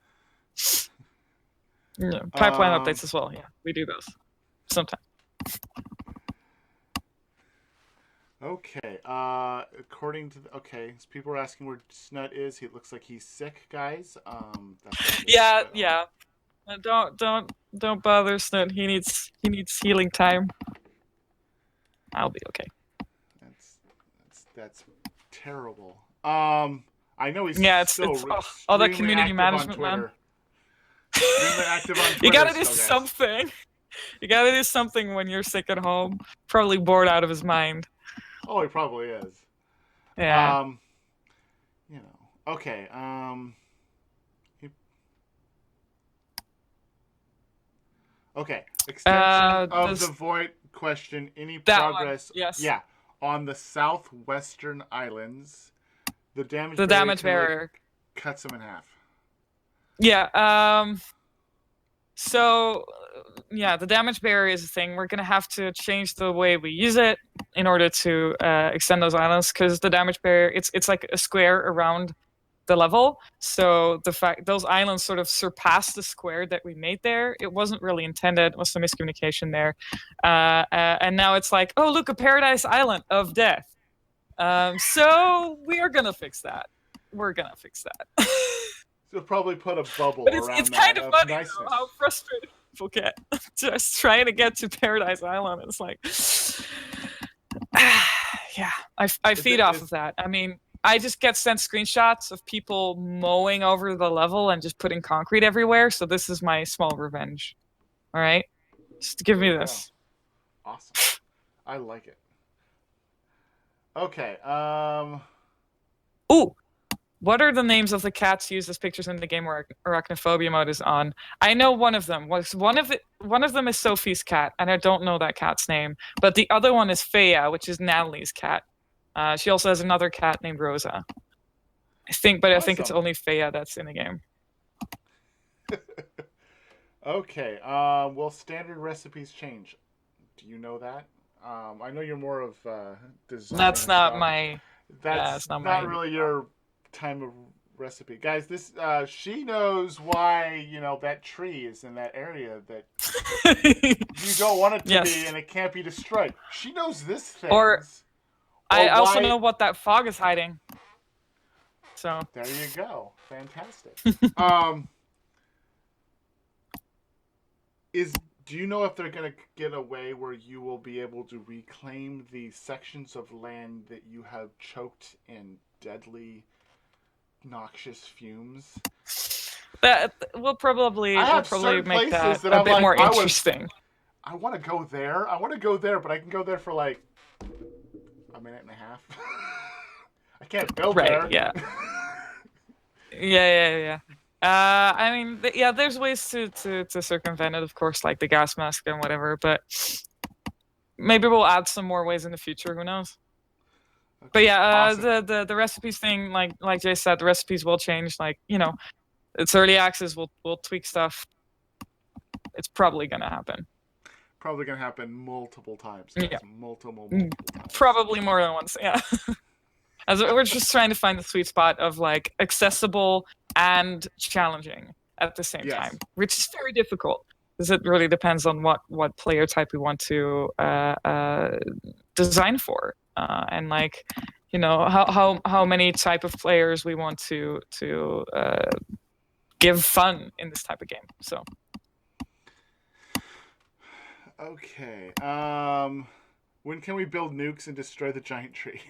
Yeah, pipeline updates as well. Yeah, we do those sometimes. Okay. According to so people are asking where Snut is. He looks like he's sick, guys. Yeah. Don't bother Snut. He needs healing time. I'll be okay. That's terrible. I know he's still all that community management, man. Active on Twitter. You gotta do something. You gotta do something when you're sick at home. Probably bored out of his mind. Oh, he probably is. Yeah. Okay. Okay. Extension of the void question. Any progress? Yes. Yeah. On the southwestern islands, the damage barrier cuts them in half. Yeah. So, yeah, the damage barrier is a thing. We're gonna have to change the way we use it in order to extend those islands, because the damage barrier it's like a square around the level. So the fact those islands sort of surpass the square that we made there, it wasn't really intended. It was some miscommunication there, and now it's like, oh look, a paradise island of death. So we are gonna fix that. We're gonna fix that. So probably put a bubble but around it's kind of funny niceness. how frustrated people get just trying to get to Paradise Island. It's like, yeah, I feed off of that. I mean, I just get sent screenshots of people mowing over the level and just putting concrete everywhere. So this is my small revenge. All right, just give There me you go. this. Awesome. I like it. Okay. Ooh, what are the names of the cats used as pictures in the game where arachnophobia mode is on? I know one of them. One of them is Sophie's cat, and I don't know that cat's name. But the other one is Fea, which is Natalie's cat. She also has another cat named Rosa. I think it's Awesome. only Fea that's in the game. Okay. Will standard recipes change? Do you know that? I know you're more of design That's not stuff. my. Yeah, That's it's not not my. really your time of recipe, guys. This she knows why that tree is in that area that you don't want it to be, Yes. and it can't be destroyed. She knows this Or things, or I also why. know what that fog is hiding. So There you go. Fantastic. Um, is do you know if they're gonna get a way where you will be able to reclaim the sections of land that you have choked in deadly, noxious fumes? that I will have probably certain make places that that a I'm bit like, more interesting. I want to go there. I want to go there, but I can go there for like a minute and a half. I can't build Right? there. Yeah. Yeah. I mean, yeah. There's ways to circumvent it, of course, like the gas mask and whatever. But maybe we'll add some more ways in the future. Who knows? But Okay, yeah, awesome. the recipes thing, like Jay said, the recipes will change. Like it's early access. We'll tweak stuff. It's probably gonna happen. Probably gonna happen multiple times, guys. Yeah, Multiple times. probably more than once. Yeah. As we're just trying to find the sweet spot of like accessible and challenging at the same Yes. time, which is very difficult because it really depends on what player type we want to design for, and like how many type of players we want to give fun in this type of game. So Okay. When can we build nukes and destroy the giant tree?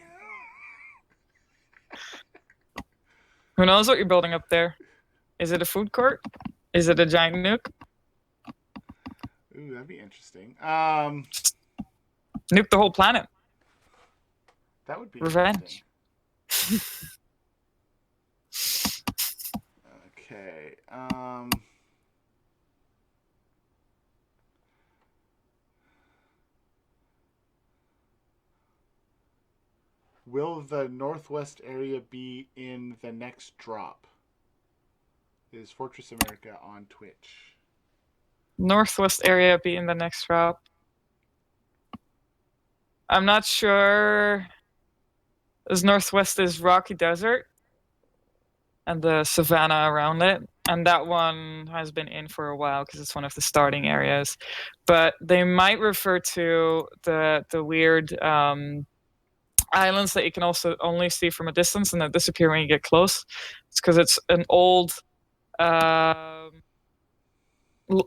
who knows what you're building up there? Is it a food court? Is it a giant nuke? Ooh, that'd be interesting. Nuke the whole planet. That would be interesting. Revenge. Okay. Will the northwest area be in the next drop? Is Fortress America on Twitch? Northwest area be in the next drop. I'm not sure. As Northwest is rocky desert and the savanna around it, and that one has been in for a while because it's one of the starting areas. But they might refer to the weird islands that you can also only see from a distance and that disappear when you get close. It's because it's an old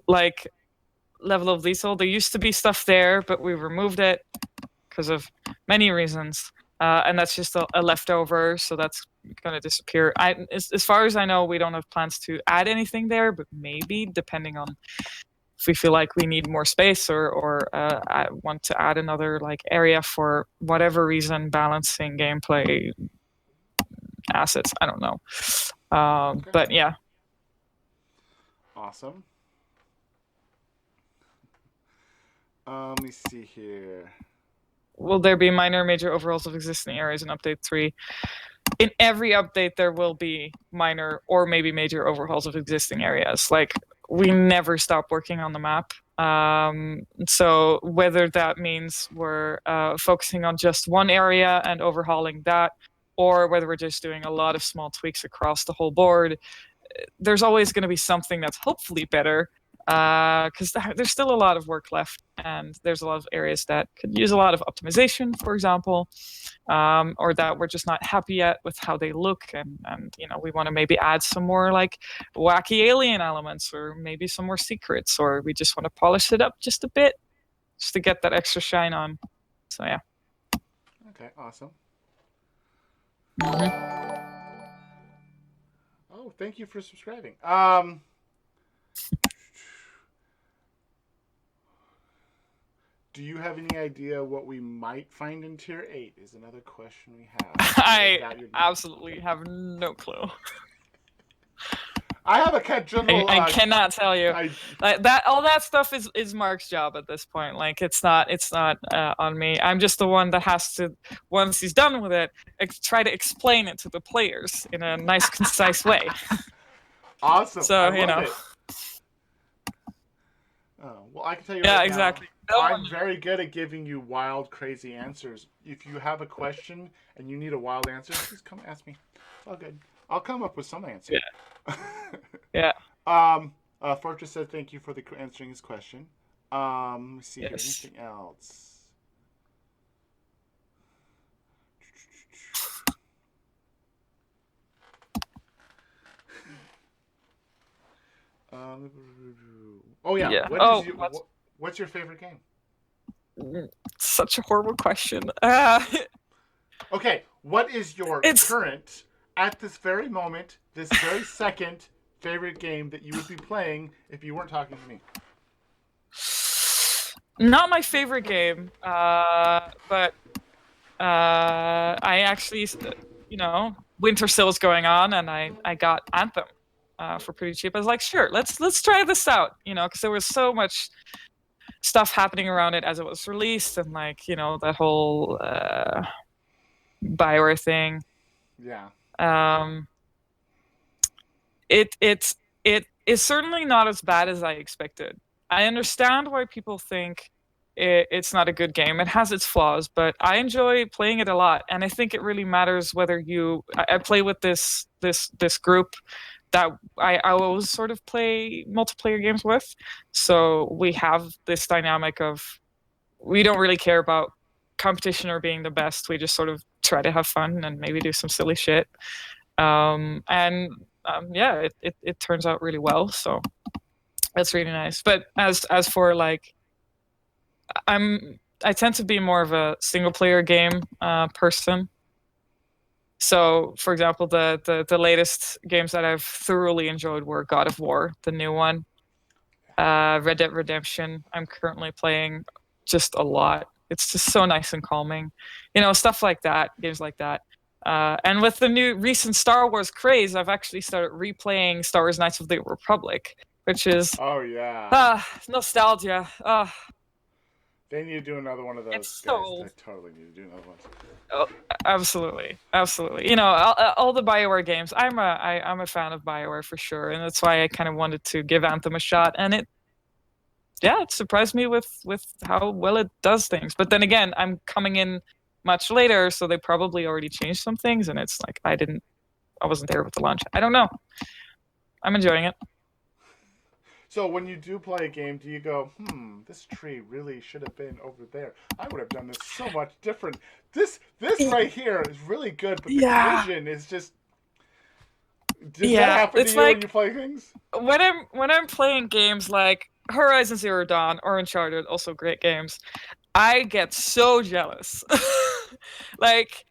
like level of lethal. There used to be stuff there, but we removed it because of many reasons. And that's just a leftover, so that's going to disappear. As far as I know, we don't have plans to add anything there, but maybe depending on if we feel like we need more space or I want to add another like area for whatever reason, balancing gameplay assets. I don't know, Okay. but yeah. Awesome. Let me see here. Will there be minor, major overhauls of existing areas in Update 3? In every update, there will be minor or maybe major overhauls of existing areas. Like, we never stop working on the map. So whether that means we're focusing on just one area and overhauling that, or whether we're just doing a lot of small tweaks across the whole board, there's always going to be something that's hopefully better, because there's still a lot of work left, and there's a lot of areas that could use a lot of optimization, for example, or that we're just not happy yet with how they look, and we want to maybe add some more like wacky alien elements, or maybe some more secrets, or we just want to polish it up just a bit, just to get that extra shine on. So yeah. Okay, awesome. Mhm. Oh, thank you for subscribing. Do you have any idea what we might find in Tier 8? Is another question we have. I I doubt you're... absolutely have no clue. I have a general. I cannot tell you. I, Like that, all that stuff is Mark's job at this point. Like it's not on me. I'm just the one that has to, once he's done with it, try to explain it to the players in a nice, concise way. awesome. I So love it. Oh, well, I can tell you yeah, right now, exactly. No I'm one very good at giving you wild, crazy answers. If you have a question and you need a wild answer, just come ask me. It's all good. I'll come up with some answer. Yeah. Yeah. Fortress said thank you for answering his question. Let's see here. Yes. Anything else? Oh yeah. Yeah. What's your favorite game? Such a horrible question. Okay, what is your It's current, at this very moment, this very second, favorite game that you would be playing if you weren't talking to me? not my favorite game, but I actually, winter sale is going on, and I got Anthem for pretty cheap. I was like, sure, let's try this out, because there was so much stuff happening around it as it was released, and like that whole Bioware thing. Yeah. Um, it is certainly not as bad as I expected. I understand why people think it's not a good game. It has its flaws, but I enjoy playing it a lot, and I think it really matters whether I play with this group that I always sort of play multiplayer games with. So we have this dynamic of we don't really care about competition or being the best. We just sort of try to have fun and maybe do some silly shit. And yeah, it turns out really well. So that's really nice. But as for like, I tend to be more of a single player game person. So, for example, the latest games that I've thoroughly enjoyed were God of War, the new one, Red Dead Redemption. I'm currently playing just a lot. It's just so nice and calming, stuff like that, games like that. And with the new recent Star Wars craze, I've actually started replaying Star Wars Knights of the Republic, which is Oh yeah. nostalgia. They need to do another one of those, It's guys. so They totally need to do another one. oh, absolutely, absolutely. All the Bioware games. I'm a fan of Bioware for sure, and that's why I kind of wanted to give Anthem a shot. And it surprised me with how well it does things. But then again, I'm coming in much later, so they probably already changed some things, and it's like I wasn't there with the launch. I don't know. I'm enjoying it. So when you do play a game, do you go, this tree really should have been over there. I would have done this so much different. This right here is really good, but the collision is just. Does that happen to you when you play things? When I'm playing games like Horizon Zero Dawn or Uncharted, also great games, I get so jealous. Like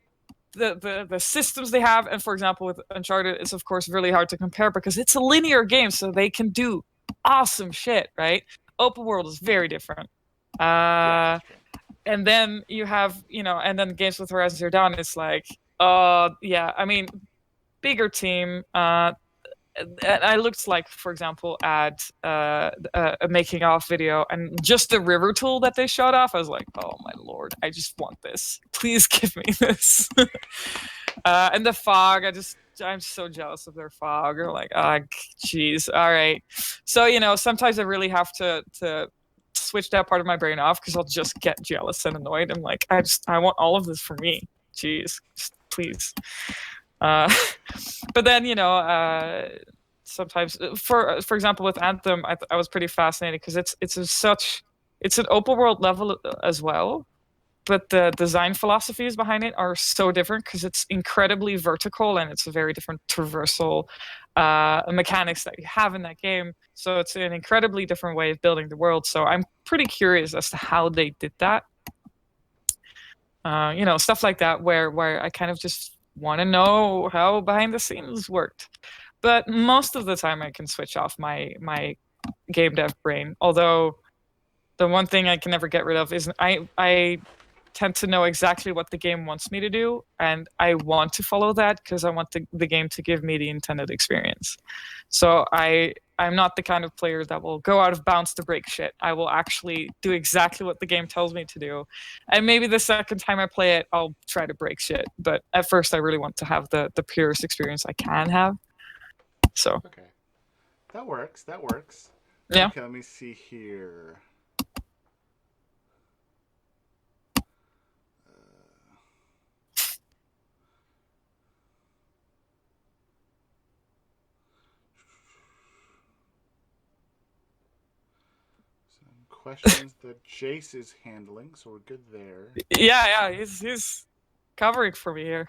the systems they have, and for example with Uncharted, it's of course really hard to compare because it's a linear game, so they can do awesome shit, right? Open world is very different. And then you have, and then games with Horizon Zero Dawn, it's like, yeah, I mean, bigger team. I looked like, for example, at a making off video, and just the river tool that they showed off, I was like, oh my lord, I just want this. Please give me this. And the fog, I'm so jealous of their fog. Or like, geez, all right. So sometimes I really have to switch that part of my brain off because I'll just get jealous and annoyed. I'm like, I want all of this for me. Jeez, just please. But then sometimes for example with Anthem, I was pretty fascinated because it's an open world level as well, but the design philosophies behind it are so different because it's incredibly vertical and it's a very different traversal mechanics that you have in that game. So it's an incredibly different way of building the world. So I'm pretty curious as to how they did that. Stuff like that where I kind of just want to know how behind the scenes worked. But most of the time, I can switch off my game dev brain. Although the one thing I can never get rid of is I tend to know exactly what the game wants me to do, and I want to follow that because I want the game to give me the intended experience. So I'm not the kind of player that will go out of bounds to break shit. I will actually do exactly what the game tells me to do. And maybe the second time I play it, I'll try to break shit. But at first I really want to have the purest experience I can have. So Okay. That works. That works. yeah. Okay, let me see here. Some questions that Jace is handling, so we're good there. Yeah, he's covering for me here.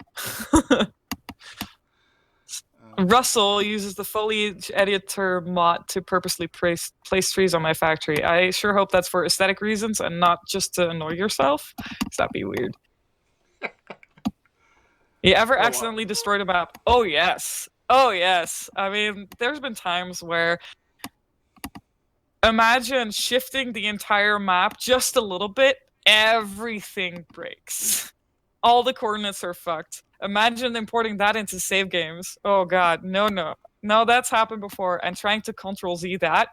Russell uses the foliage editor mod to purposely place trees on my factory. I sure hope that's for aesthetic reasons and not just to annoy yourself. Because that'd be weird. You ever Oh, accidentally destroyed a map? Oh, yes. Oh, yes. I mean, there's been times where imagine shifting the entire map just a little bit, everything breaks. All the coordinates are fucked. Imagine importing that into save games. Oh god, no. No, that's happened before, and trying to Control Z that,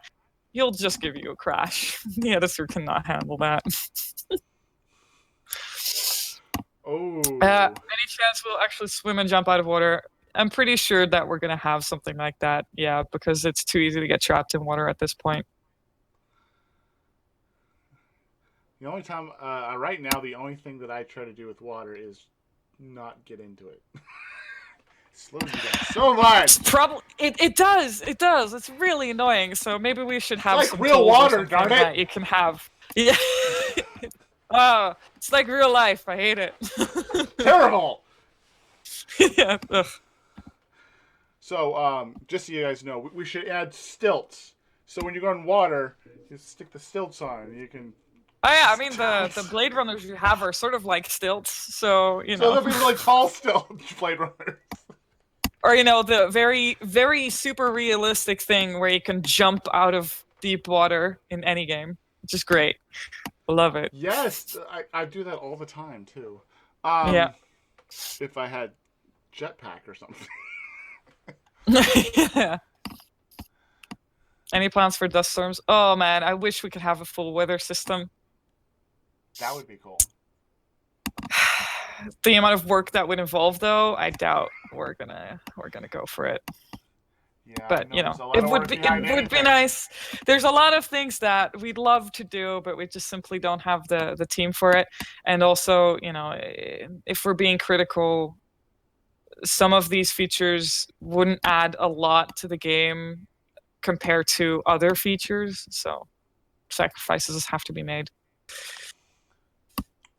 he'll just give you a crash. The editor cannot handle that. Any chance we'll actually swim and jump out of water? I'm pretty sure that we're gonna have something like that, yeah, because it's too easy to get trapped in water at this point. The only time, right now, the only thing that I try to do with water is not get into it. Slows you down so much. It does. It's really annoying. So maybe we should have like some real tools water, or darn it. that you can have. Yeah. Oh, it's like real life. I hate it. Terrible. Yeah. Ugh. So, just so you guys know, we should add stilts. So when you go in water, you stick the stilts on. You can. Oh yeah, I mean the Blade Runners you have are sort of like stilts, so you know. So they'll be really tall stilts, Blade Runners. Or you know the very super realistic thing where you can jump out of deep water in any game, which is great. Love it. Yes, I do that all the time too. Yeah. If I had jetpack or something. Yeah. Any plans for dust storms? Oh man, I wish we could have a full weather system. That would be cool. The amount of work that would involve, though, I doubt we're gonna go for it. Yeah, but you know, it would be nice. There's a lot of things that we'd love to do, but we just simply don't have the team for it. And also, you know, if we're being critical, some of these features wouldn't add a lot to the game compared to other features. So sacrifices have to be made.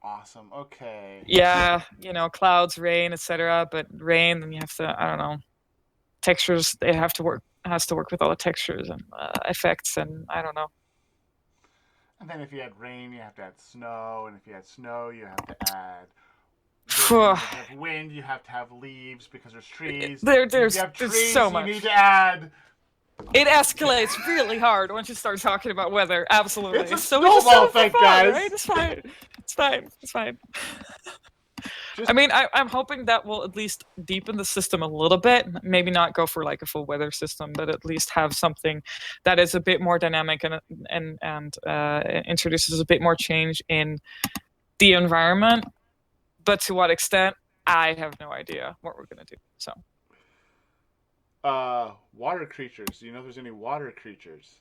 Awesome. Okay. Yeah, you know, clouds, rain, etc. But rain, then you have to, I don't know, textures. They have to work. Has to work with all the textures and effects, and I don't know. And then if you had rain, you have to add snow, and if you had snow, you have to add wind. If you have wind, you have to have leaves because there's trees. There's so much. You need to add. It escalates really hard once you start talking about weather. Absolutely. It's a snowball effect, guys. Right? It's fine. I mean, I'm hoping that will at least deepen the system a little bit. Maybe not go for like a full weather system, but at least have something that is a bit more dynamic and introduces a bit more change in the environment. But to what extent, I have no idea what we're gonna do. So. Water creatures. Do you know if there's any water creatures?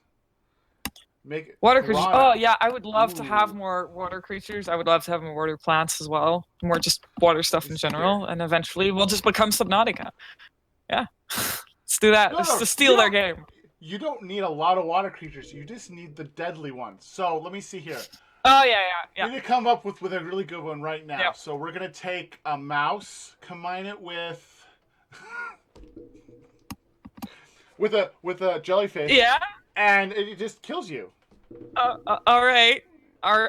Water creatures. Oh yeah, I would love to have more water creatures. I would love to have more water plants as well. More just water stuff in general, and eventually we'll just become Subnautica. Yeah, let's do that. Let's just steal their game. You don't need a lot of water creatures. You just need the deadly ones. So let me see here. Oh yeah. We need to come up with a really good one right now. Yep. So we're gonna take a mouse, combine it with with a jellyfish. Yeah. And it just kills you. All right. No?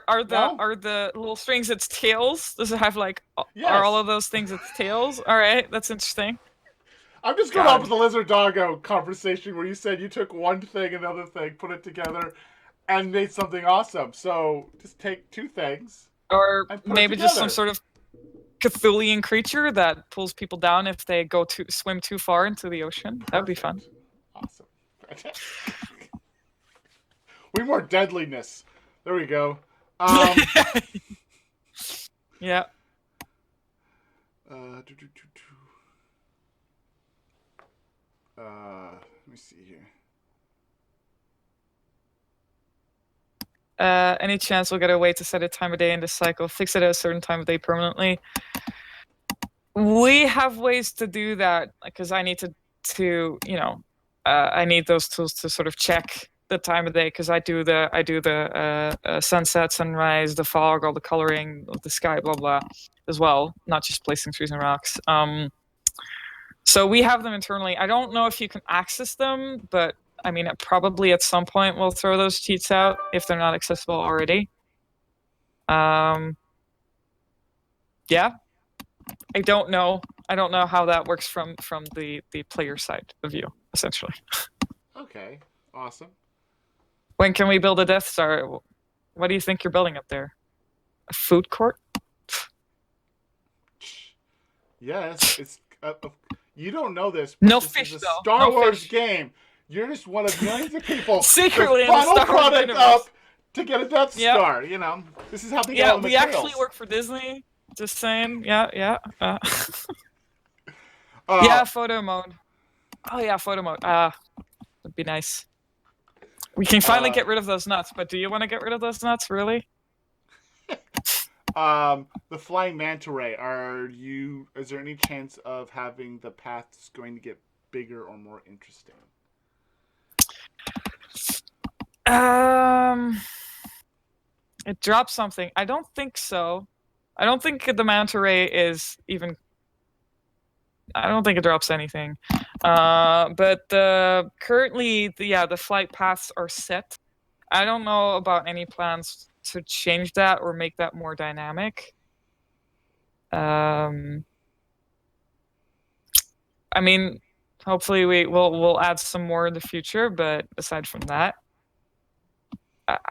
are the little strings its tails? Does it have like are all Yes. of those things its tails? All right, that's interesting. I'm just going off God. with the lizard doggo conversation where you said you took one thing, another thing, put it together, and made something awesome. So just take two things Or and put it maybe just some together. sort of Cthulian creature that pulls people down if they go to swim too far into the ocean. That'd be fun. Perfect. Awesome. We more deadliness. There we go. Um, Yeah. do, do, do, do. Let me see here. Any chance we'll get a way to set a time of day in this cycle, fix it at a certain time of day permanently? We have ways to do that because I need I need those tools to sort of check the time of day because I do the sunset, sunrise, the fog, all the coloring of the sky, blah blah, as well. Not just placing trees and rocks. So we have them internally. I don't know if you can access them, but I mean, probably at some point we'll throw those cheats out if they're not accessible already. Yeah, I don't know. I don't know how that works from the player side of view, essentially. Okay. Awesome. When can we build a Death Star? What do you think you're building up there? A food court? Yes, it's. You don't know this, but No this fish, is a though. Star No Wars fish. game. You're just one of millions of people Secretly with in the final Star Wars product universe. up to get a Death Yep. Star. You know, this is how they get Yeah, all the we materials. actually work for Disney. Just saying. Yeah, yeah. Uh, Yeah, photo mode. Oh yeah, photo mode. That'd be nice. We can finally get rid of those nuts, but do you want to get rid of those nuts, really? The flying manta ray. Is there any chance of having the paths going to get bigger or more interesting? It drops something. I don't think so. I don't think the manta ray is even. I don't think it drops anything. But currently, the flight paths are set. I don't know about any plans to change that or make that more dynamic. I mean, hopefully we'll add some more in the future, but aside from that,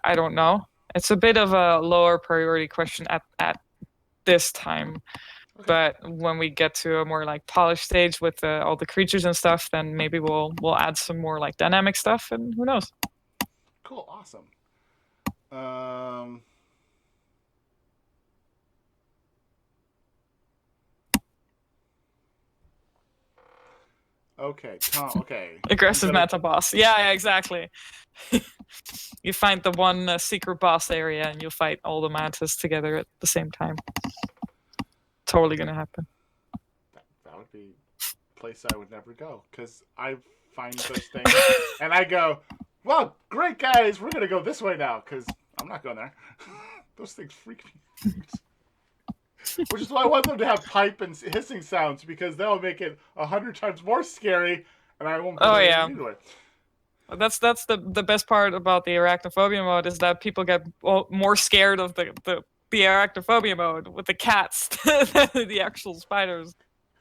I don't know. It's a bit of a lower priority question at this time. Okay. But when we get to a more like polished stage with all the creatures and stuff, then maybe we'll add some more like dynamic stuff, and who knows? Cool. Awesome. Okay, Tom. Okay. Aggressive meta boss. Yeah, exactly. You find the one secret boss area, and you'll fight all the mantas together at the same time. Totally gonna happen. That would be a place I would never go because I find those things and I go, "Well, great guys, we're gonna go this way now," because I'm not going there. Those things freak me. Which is why I want them to have pipe and hissing sounds because that will make it 100 times more scary, and I won't. Oh yeah. Anyway. That's the best part about the arachnophobia mode is that people get more scared of the arachnophobia mode with the cats than the actual spiders,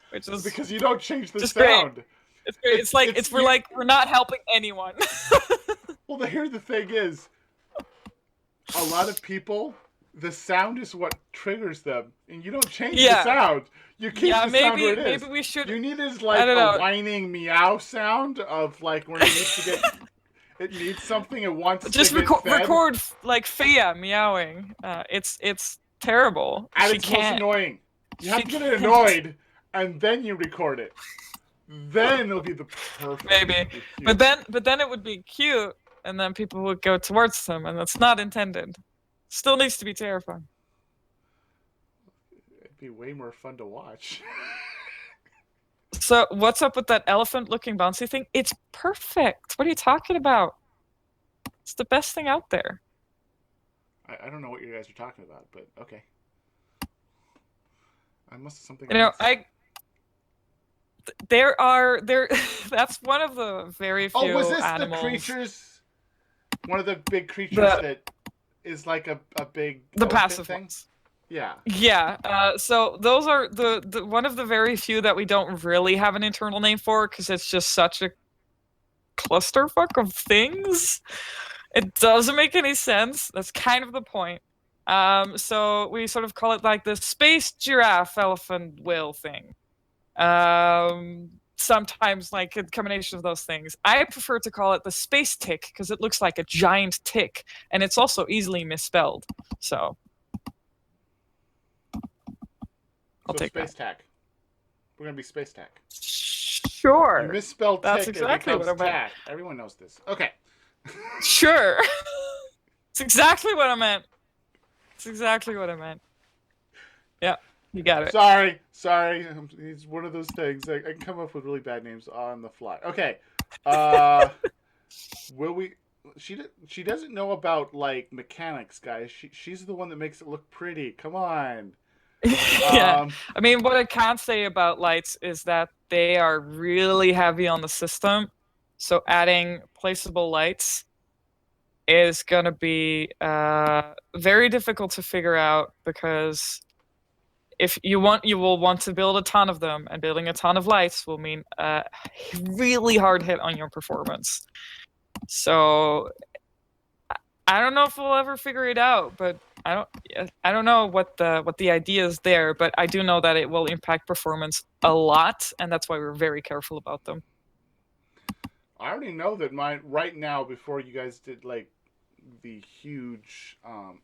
which is because you don't change the Great. sound. It's great. It's like we're not helping anyone. Well, here the thing is, a lot of people, the sound is what triggers them, and you don't change the sound. You keep the sound where it is. Maybe we should. You need is like a whining meow sound of like when it needs to get. It needs something. It wants just to get fed. record like Fia meowing. It's terrible. And it's most annoying. You have to get it annoyed, and then you record it. Then it'll be the perfect. Maybe, but then it would be cute, and then people would go towards them, and that's not intended. Still needs to be terrifying. It'd be way more fun to watch. So what's up with that elephant-looking bouncy thing? It's perfect. What are you talking about? It's the best thing out there. I don't know what you guys are talking about, but okay. I must have something. That's one of the very few was this animals. the creatures? One of the big creatures that is like a big The outfit passive thing. ones. Yeah. Yeah, so those are the one of the very few that we don't really have an internal name for because it's just such a clusterfuck of things. It doesn't make any sense. That's kind of the point. So we sort of call it like the space giraffe elephant whale thing. Sometimes like a combination of those things. I prefer to call it the space tick because it looks like a giant tick, and it's also easily misspelled. So I'll So take that. space tack. We're gonna be space tack. You Sure. misspell That's tick and it exactly what becomes I meant. tack. Everyone knows this. Okay. Sure. It's exactly what I meant. It's exactly what I meant. Yeah, you got it. Sorry. It's one of those things. I can come up with really bad names on the fly. Okay. Uh, will we? She doesn't know about like mechanics, guys. She's the one that makes it look pretty. Come on. Yeah. Um, I mean, what I can say about lights is that they are really heavy on the system. So adding placeable lights is going to be very difficult to figure out because if you want, you will want to build a ton of them, and building a ton of lights will mean a really hard hit on your performance. So I don't know if we'll ever figure it out, but I don't know what the idea is there, but I do know that it will impact performance a lot, and that's why we're very careful about them. I already know that mine right now. Before you guys did like the huge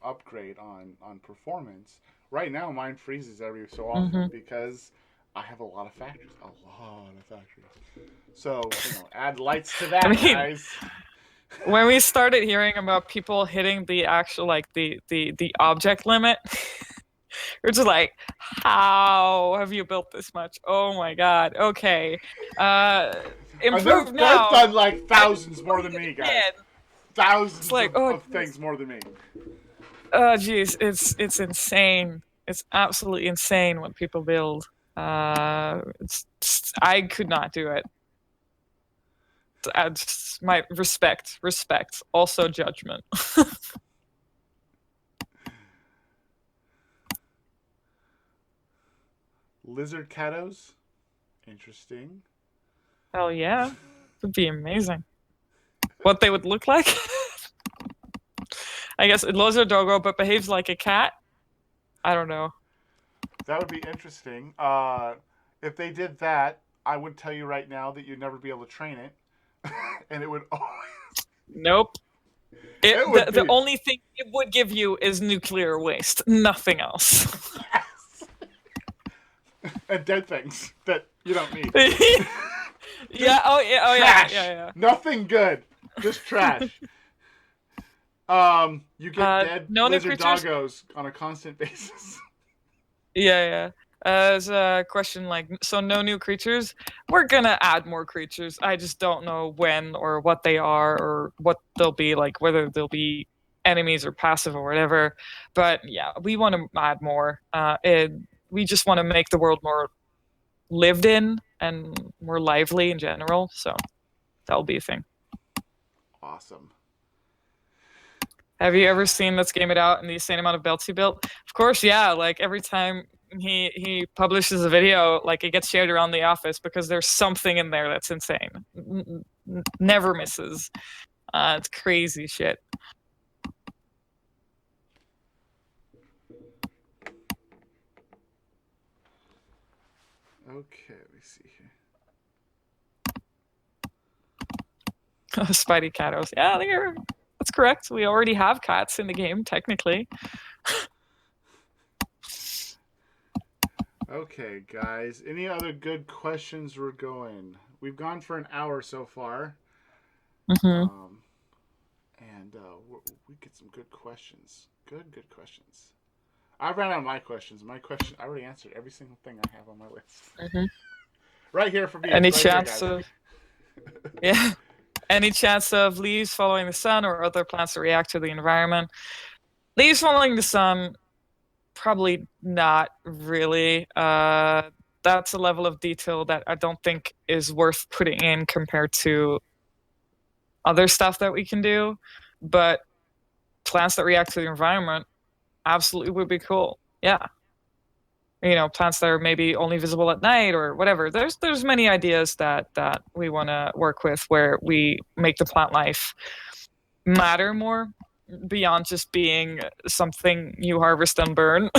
upgrade on performance, right now mine freezes every so often Hmm. because I have a lot of factories. A lot of factories. So, add lights to I that, mean, guys. when we started hearing about people hitting the actual like the object limit, we're just like, how have you built this much? Oh my god. Okay. Uh And they've, improve they've done now. like And thousands more than freeze me, guys. again. It's Thousands like, of, oh of jeez. things more than me. Oh geez, it's insane. It's absolutely insane what people build. I could not do it. I just, my respect, also judgment. Lizard catos? Interesting. Hell yeah, would be amazing. What they would look like? I guess it loves a doggo but behaves like a cat. I don't know. That would be interesting. If they did that, I would tell you right now that you'd never be able to train it. And it would always. Nope. It It would the be. only thing it would give you is nuclear waste. Nothing else. Yes! And dead things that you don't need. Yeah. Just Oh yeah. Oh yeah. trash. Yeah. Nothing good. Just trash. You get Yeah. dead No new lizard creatures. doggos on a constant basis. Yeah. Yeah. As a question like, so no new creatures. We're gonna add more creatures. I just don't know when or what they are or what they'll be like. Whether they'll be enemies or passive or whatever. But yeah, we want to add more. We just want to make the world more lived in and more lively in general. So that'll be a thing. Awesome. Have you ever seen Let's Game It Out and the insane amount of belts he built? Of course, yeah. Like every time he publishes a video, like it gets shared around the office because there's something in there that's insane. Never misses. It's crazy shit. Okay, let me see here. Spidey Catos. Yeah, that's correct. We already have cats in the game, technically. Okay, guys. Any other good questions we're going? We've gone for an hour so far. Hmm. Um, and we get some good questions. Good questions. I ran out of my questions. My question, I already answered every single thing I have on my list. Hmm. Right here for me. Any Right here, chance guys. of yeah? Any chance of leaves following the sun or other plants to react to the environment? Leaves following the sun, probably not really. That's a level of detail that I don't think is worth putting in compared to other stuff that we can do. But plants that react to the environment absolutely would be cool. Yeah. Plants that are maybe only visible at night or whatever. There's many ideas that we want to work with where we make the plant life matter more beyond just being something you harvest and burn.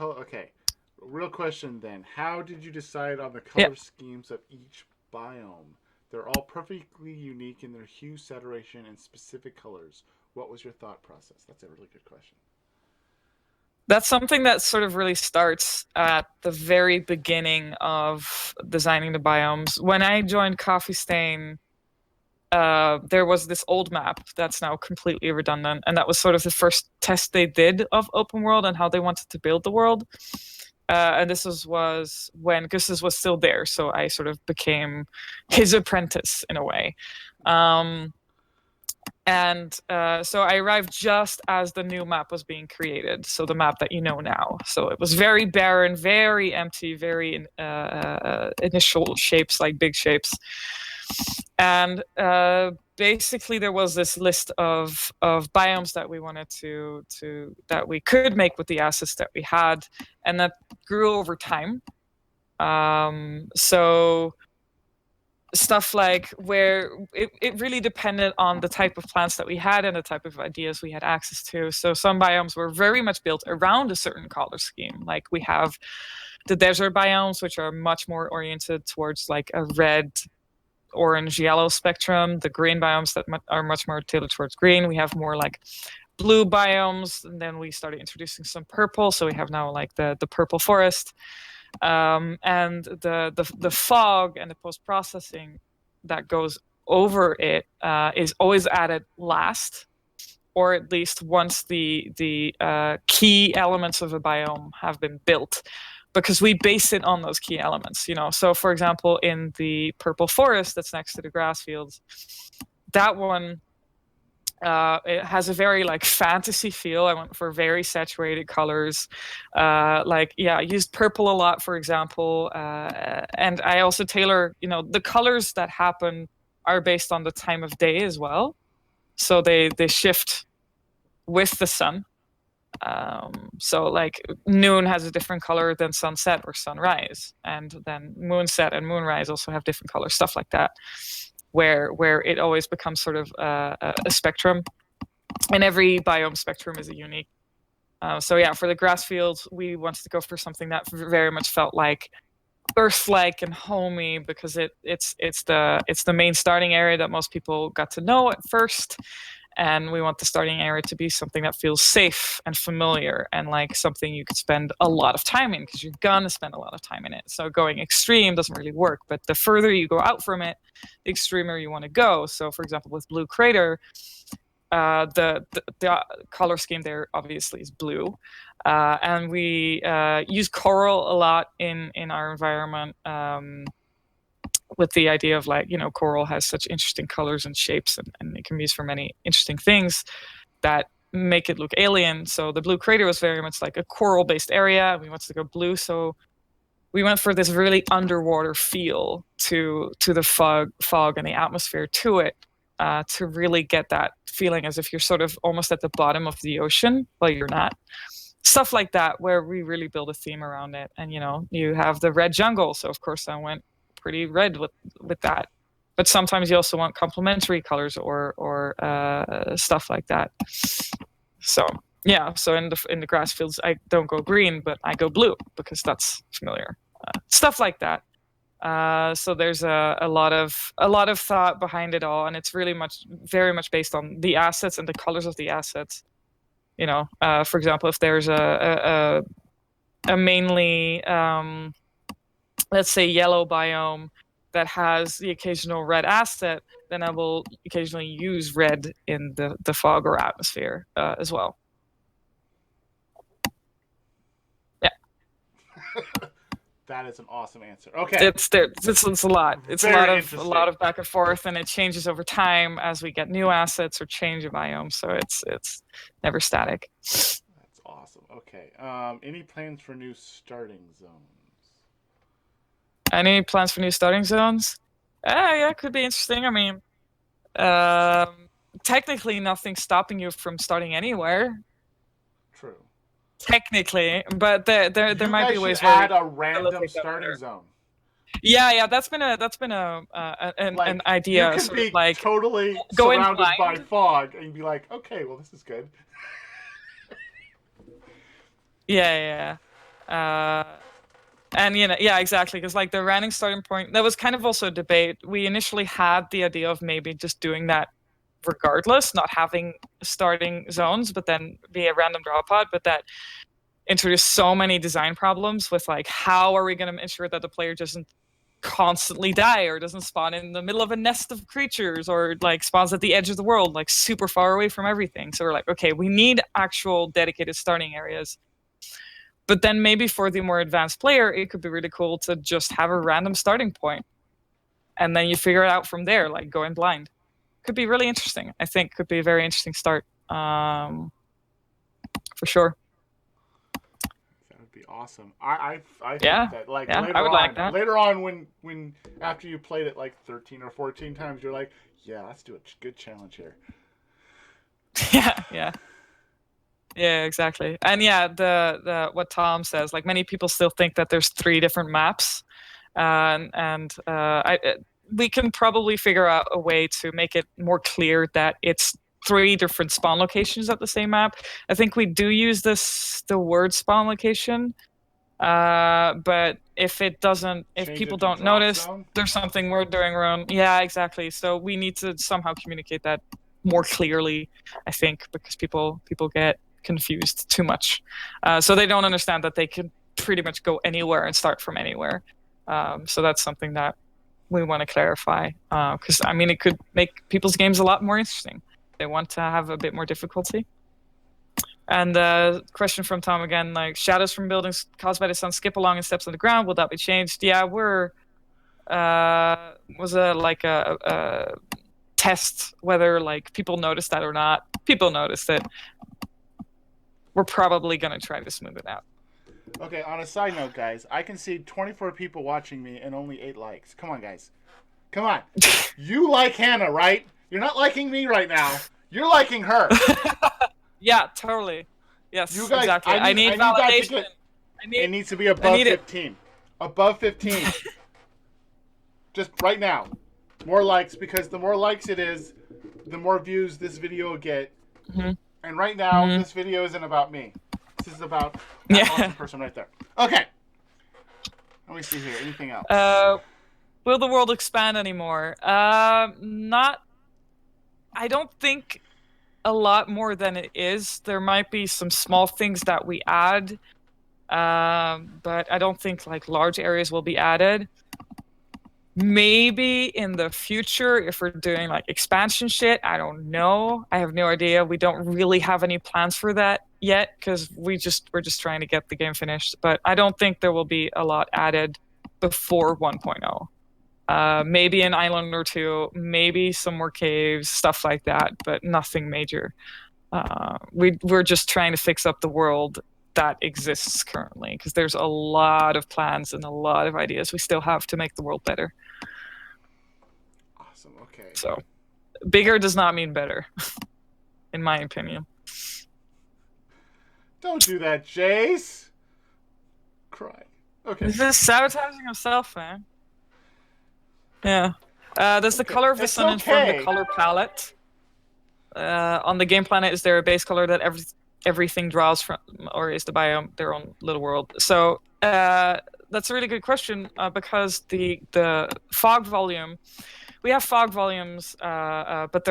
Okay. Real question then. How did you decide on the Yeah. color schemes of each biome? They're all perfectly unique in their hue, saturation, and specific colors. What was your thought process? That's a really good question. That's something that sort of really starts at the very beginning of designing the biomes. When I joined Coffee Stain, there was this old map that's now completely redundant, and that was sort of the first test they did of open world and how they wanted to build the world. And this was when Gus's was still there, so I sort of became his apprentice in a way. So I arrived just as the new map was being created, so the map that you know now. So it was very barren, very empty, very initial shapes, like big shapes. And basically there was this list of biomes that we wanted to that we could make with the assets that we had, and that grew over time. So stuff like where it really depended on the type of plants that we had and the type of ideas we had access to. So some biomes were very much built around a certain color scheme. Like we have the desert biomes, which are much more oriented towards like a red, orange, yellow spectrum. The green biomes that are much more tailored towards green. We have more like blue biomes, and then we started introducing some purple. So we have now like the purple forest. And the fog and the post processing that goes over it is always added last, or at least once the key elements of a biome have been built, because we base it on those key elements. So for example, in the purple forest that's next to the grass fields, that one it has a very like fantasy feel. I went for very saturated colors. I used purple a lot, for example. And I also tailor, the colors that happen are based on the time of day as well. So they shift with the sun. So like noon has a different color than sunset or sunrise. And then moonset and moonrise also have different colors, stuff like that, where it always becomes sort of a spectrum, and every biome spectrum is a unique. So yeah, for the grass fields, we wanted to go for something that very much felt like Earth-like and homey, because it's the main starting area that most people got to know at first, and we want the starting area to be something that feels safe and familiar and like something you could spend a lot of time in, because you're gonna spend a lot of time in it. So going extreme doesn't really work, but the further you go out from it, the extremer you want to go. So for example, with Blue Crater, the color scheme there obviously is blue, and we use coral a lot in our environment, with the idea of like, coral has such interesting colors and shapes, and it can be used for many interesting things that make it look alien. So the Blue Crater was very much like a coral based area. We wanted to go blue, so we went for this really underwater feel to the fog and the atmosphere to it, to really get that feeling as if you're sort of almost at the bottom of the ocean, but you're not. Stuff like that, where we really build a theme around it. And you have the red jungle, so of course I went pretty red with that. But sometimes you also want complementary colors or stuff like that. So yeah, so in the grass fields I don't go green, but I go blue because that's familiar. Stuff like that. So there's a lot of thought behind it all, and it's really very much based on the assets and the colors of the assets. For example, if there's a mainly let's say yellow biome that has the occasional red asset, then I will occasionally use red in the fog or atmosphere as well. Yeah. That is an awesome answer. Okay. It's a lot. It's Very a lot of back and forth, and it changes over time as we get new assets or change a biome. So it's never static. That's awesome. Okay. Any plans for new starting zones? Any plans for new starting zones? Yeah, it could be interesting. I mean, um, technically, nothing's stopping you from starting anywhere. True. Technically, but there You might be guys should ways where we add a can random facilitate that starting better. zone. Yeah, that's been an Like you idea, could sort of be like totally go in surrounded by blind. fog, and you'd be like, okay, well, this is good. Yeah, yeah. And yeah, exactly. Because like the random starting point, that was kind of also a debate. We initially had the idea of maybe just doing that regardless, not having starting zones, but then be a random draw pod. But that introduced so many design problems with like, how are we going to ensure that the player doesn't constantly die or doesn't spawn in the middle of a nest of creatures or like spawns at the edge of the world, like super far away from everything. So we're like, okay, we need actual dedicated starting areas. But then maybe for the more advanced player, it could be really cool to just have a random starting point, and then you figure it out from there, like going blind. Could be really interesting. I think could be a very interesting start, for sure. That would be awesome. I think Yeah, that like yeah, I would like that. later on when after you played it like 13 or 14 times, you're like, yeah, let's do a good challenge here. Yeah, yeah. Yeah, exactly. And yeah, the what Tom says, like many people still think that there's three different maps, we can probably figure out a way to make it more clear that it's three different spawn locations at the same map. I think we do use the word spawn location, but if Change people it to don't drop notice, zone. there's something we're doing wrong. Yeah, exactly. So we need to somehow communicate that more clearly, I think, because people get confused too much. So they don't understand that they can pretty much go anywhere and start from anywhere. So that's something that we want to clarify, because I mean, it could make people's games a lot more interesting. They want to have a bit more difficulty. And question from Tom again, like shadows from buildings caused by the sun skip along and steps on the ground. Will that be changed? Yeah, we're was a like a test whether like people noticed that or not. People noticed it. We're probably gonna try to smooth it out. Okay, on a side note, guys, I can see 24 people watching me and only 8 likes. Come on, guys. Come on. You like Hannah, right? You're not liking me right now. You're liking her. Yeah, totally. You Yes, guys, exactly. I need I need that to validation. get. I It need needs to be I above need it. 15. Above 15. Just right now. More likes, because the more likes it is, the more views this video will get. Mm-hmm. And right now, Mm-hmm. this video isn't about me. This is about that awesome Yeah. person right there. Okay. Let me see here. Anything else? Uh, will the world expand anymore? Not. I don't think a lot more than it is. There might be some small things that we add, but I don't think like large areas will be added. Maybe in the future, if we're doing like expansion shit, I don't know. I have no idea. We don't really have any plans for that yet because we're just trying to get the game finished. But I don't think there will be a lot added before 1.0. Maybe an island or two, maybe some more caves, stuff like that, but nothing major. We're just trying to fix up the world that exists currently because there's a lot of plans and a lot of ideas we still have to make the world better. Awesome. Okay. So bigger does not mean better, in my opinion. Don't do that, Jace. Cry. Okay. This is sabotaging yourself, man. Yeah. Does the Okay. color of the It's sun inform the okay. color palette? On the game planet, is there a base color that everything draws from, or is the biome their own little world? So that's a really good question, because the fog volume, we have fog volumes, but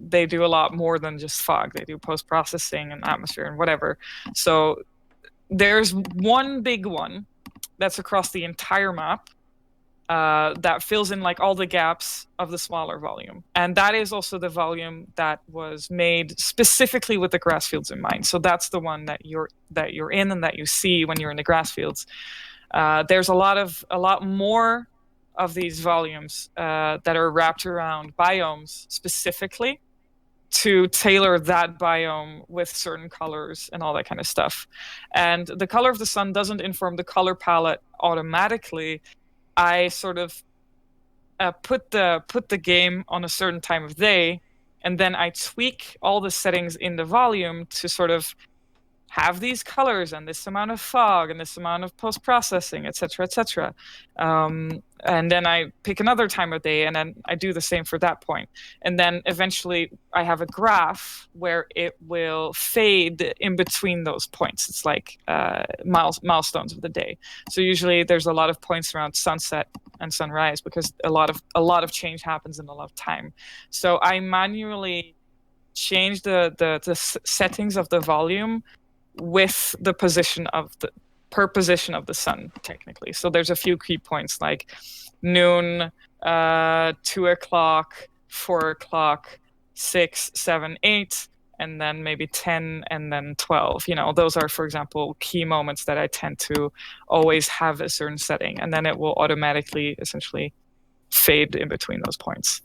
they do a lot more than just fog. They do post processing and atmosphere and whatever. So there's one big one that's across the entire map, that fills in like all the gaps of the smaller volume, and that is also the volume that was made specifically with the grass fields in mind. So that's the one that you're in and that you see when you're in the grass fields. There's a lot more of these volumes that are wrapped around biomes specifically to tailor that biome with certain colors and all that kind of stuff. And the color of the sun doesn't inform the color palette automatically. I sort of put the game on a certain time of day, and then I tweak all the settings in the volume to sort of have these colors and this amount of fog and this amount of post processing, etc., etc. And then I pick another time of day, and then I do the same for that point. And then eventually, I have a graph where it will fade in between those points. It's like milestones of the day. So usually, there's a lot of points around sunset and sunrise because a lot of change happens in a lot of time. So I manually change the settings of the volume with the position of the per position of the sun, technically. So there's a few key points like noon, 2 o'clock, 4 o'clock, 6, 7, 8, and then maybe 10, and then 12. Those are, for example, key moments that I tend to always have a certain setting, and then it will automatically essentially fade in between those points.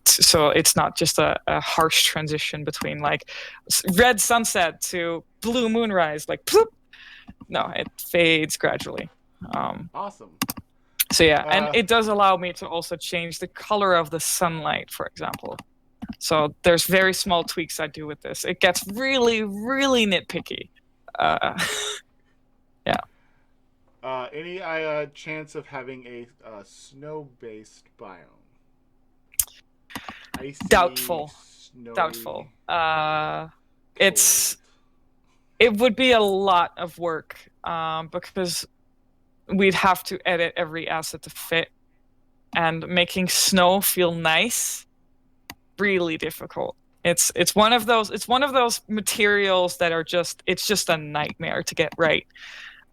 So it's not just a harsh transition between like red sunset to blue moonrise, like ploop. No, it fades gradually. Awesome. So yeah, and it does allow me to also change the color of the sunlight, for example. So there's very small tweaks I do with this. It gets really, really nitpicky. Yeah. Any chance of having a snow-based biome? Icy, Doubtful. snowy, Doubtful. cold. It would be a lot of work because we'd have to edit every asset to fit, and making snow feel nice, really difficult. It's one of those materials that are it's just a nightmare to get right.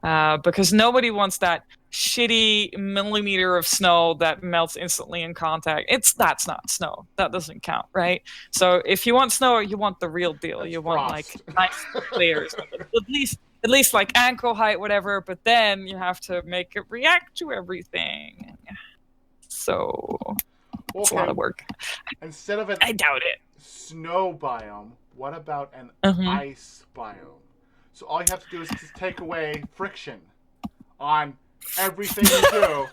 Because nobody wants that shitty millimeter of snow that melts instantly in contact. That's not snow. That doesn't count, right? So if you want snow, you want the real deal. That's you frost. Want like nice layers, at least like ankle height, whatever. But then you have to make it react to everything. So it's a lot of work. Instead of I doubt it. Snow biome, what about an ice biome? So all you have to do is just take away friction on everything you do.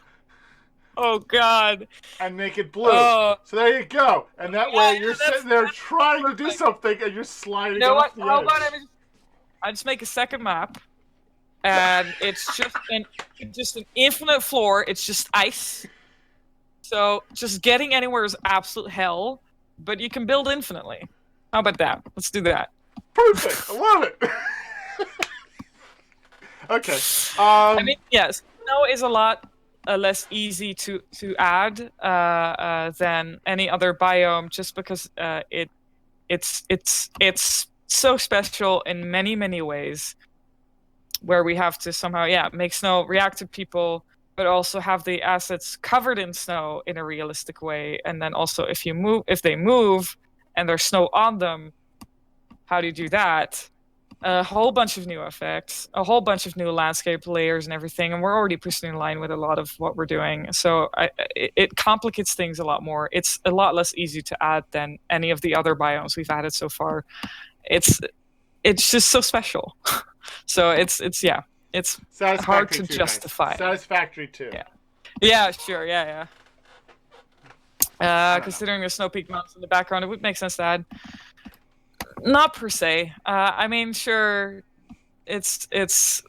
Oh God! And make it blue. So there you go. And that way you're sitting there trying to do something, and you're sliding off the edge. Hold on, I just make a second map, and it's just an infinite floor. It's just ice. So just getting anywhere is absolute hell, but you can build infinitely. How about that? Let's do that. Perfect. I love it. Okay. I mean, yes, snow is a lot less easy to add than any other biome, just because it's so special in many ways, where we have to somehow make snow react to people, but also have the assets covered in snow in a realistic way. And then also if they move and there's snow on them, how do you do that? A whole bunch of new effects, a whole bunch of new landscape layers and everything, and we're already pushing in line with a lot of what we're doing. So it complicates things a lot more. It's a lot less easy to add than any of the other biomes we've added so far. It's just so special. So it's hard to justify. Guys. Satisfactory too. Yeah, sure, yeah. Considering the Snow Peak Mountains in the background, it would make sense to add. Not per se. I mean, sure, it's it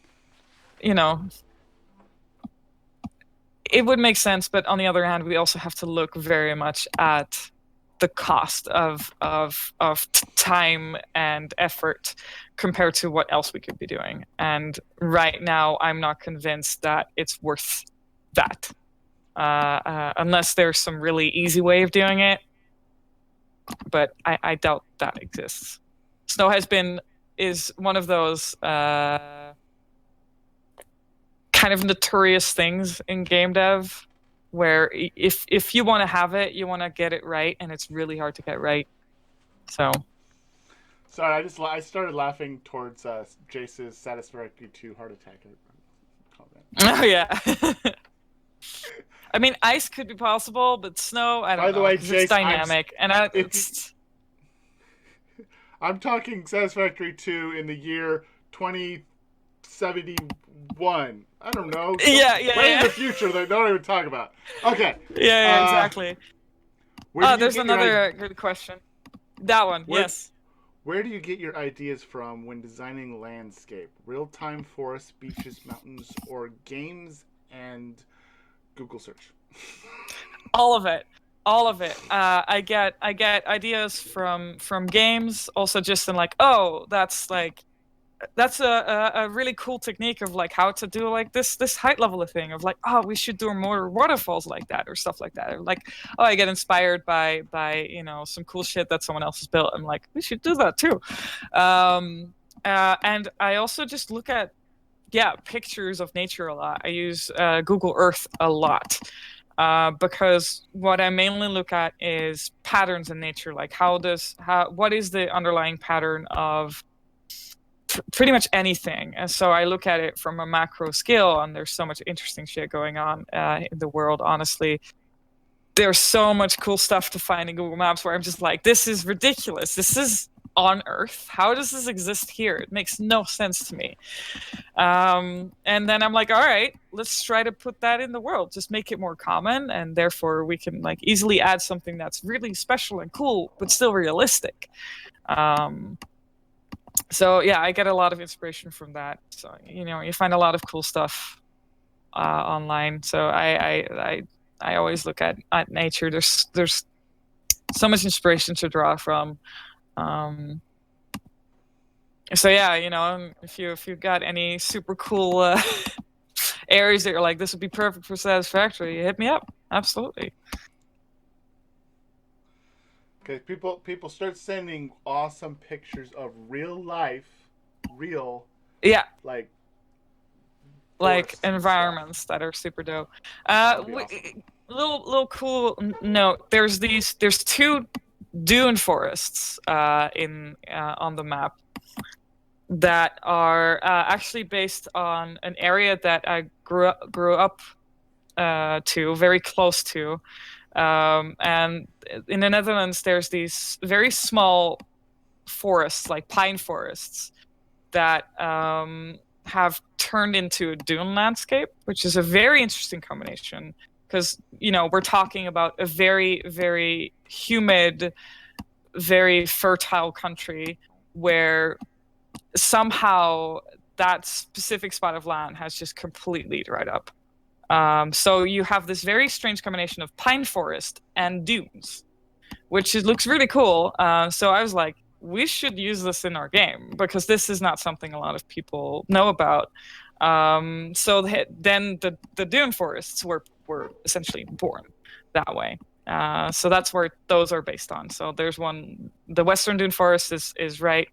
would make sense, but on the other hand, we also have to look very much at the cost of time and effort compared to what else we could be doing. And right now, I'm not convinced that it's worth that, unless there's some really easy way of doing it. But I doubt that exists. Snow is one of those kind of notorious things in game dev, where if you want to have it, you want to get it right, and it's really hard to get right. So. Sorry, I started laughing towards Jace's Satisfactory 2 heart attack comment. Oh yeah. I mean, ice could be possible, but snow, I don't know. By the way, Jace, it's dynamic, I'm talking Satisfactory 2 in the year 20 1971. I don't know. Yeah, yeah, Way in yeah. the future that don't even talk about. Okay. Yeah, exactly. Where do Oh, you there's get your another good question. That one, where yes. where do you get your ideas from when designing landscape? Real-time forests, beaches, mountains, or games and Google search? All of it. All of it. I get ideas from games, also just in like, oh, that's a really cool technique of like how to do like this height level thing of like, oh, we should do more waterfalls like that or stuff like that, or like, oh, I get inspired by some cool shit that someone else has built. I'm like, we should do that too. And I also just look at, yeah, pictures of nature a lot. I use Google Earth a lot, because what I mainly look at is patterns in nature, like what is the underlying pattern of pretty much anything. And so I look at it from a macro scale, and there's so much interesting shit going on in the world. Honestly, there's so much cool stuff to find in Google Maps where I'm just like, this is ridiculous. This is on Earth. How does this exist here? It makes no sense to me. And then I'm like, all right, let's try to put that in the world. Just make it more common, and therefore we can like easily add something that's really special and cool, but still realistic. Um, so yeah, I get a lot of inspiration from that. So you find a lot of cool stuff online. So I always look at nature. There's so much inspiration to draw from. Um, so yeah, if you got any super cool areas that you're like, this would be perfect for Satisfactory, hit me up. Absolutely. Okay, people start sending awesome pictures of real life, real Yeah, like like forests and stuff. environments that are super dope. That would be awesome. Little cool note. There's two dune forests in on the map that are actually based on an area that I grew up to, very close to. And in the Netherlands, there's these very small forests, like pine forests, that have turned into a dune landscape, which is a very interesting combination because we're talking about a very, very humid, very fertile country where somehow that specific spot of land has just completely dried up. So you have this very strange combination of pine forest and dunes, which looks really cool. So I was like, we should use this in our game because this is not something a lot of people know about. So then the dune forests were essentially born that way. So that's where those are based on. So there's one, the Western Dune Forest is right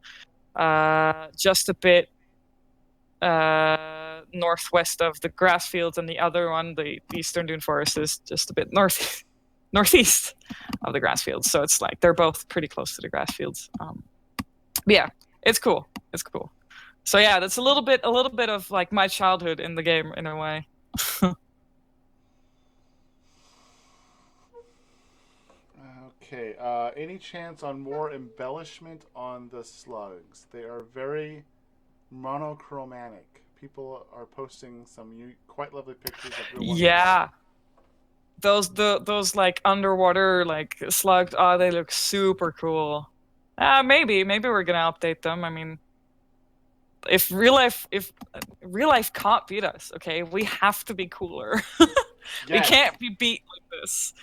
just a bit northwest of the grass fields, and the other one, the Eastern Dune Forest, is just a bit northeast of the grass fields. So it's like they're both pretty close to the grass fields. Yeah, it's cool. It's cool. So yeah, that's a little bit of like my childhood in the game in a way. Okay. Any chance on more embellishment on the slugs? They are very monochromatic. People are posting some quite lovely pictures of real ones. Yeah, those like underwater like slugs. Oh, they look super cool. Maybe we're gonna update them. I mean, if real life can't beat us, okay, we have to be cooler. We Yes. can't be beat like this.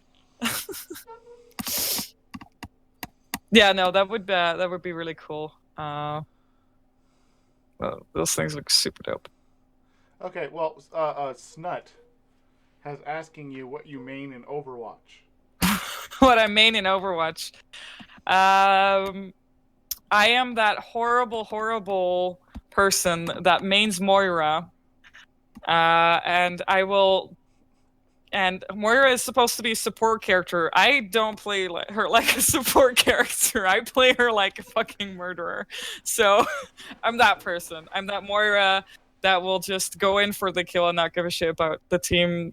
Yeah, no, that would be really cool. Well, those things look super dope. Okay. Well, Snut has asking you what you main in Overwatch. What I main in Overwatch, I am that horrible person that mains Moira, and I will. And Moira is supposed to be a support character. I don't play her like a support character. I play her like a fucking murderer. So I'm that person. I'm that Moira that will just go in for the kill and not give a shit about the team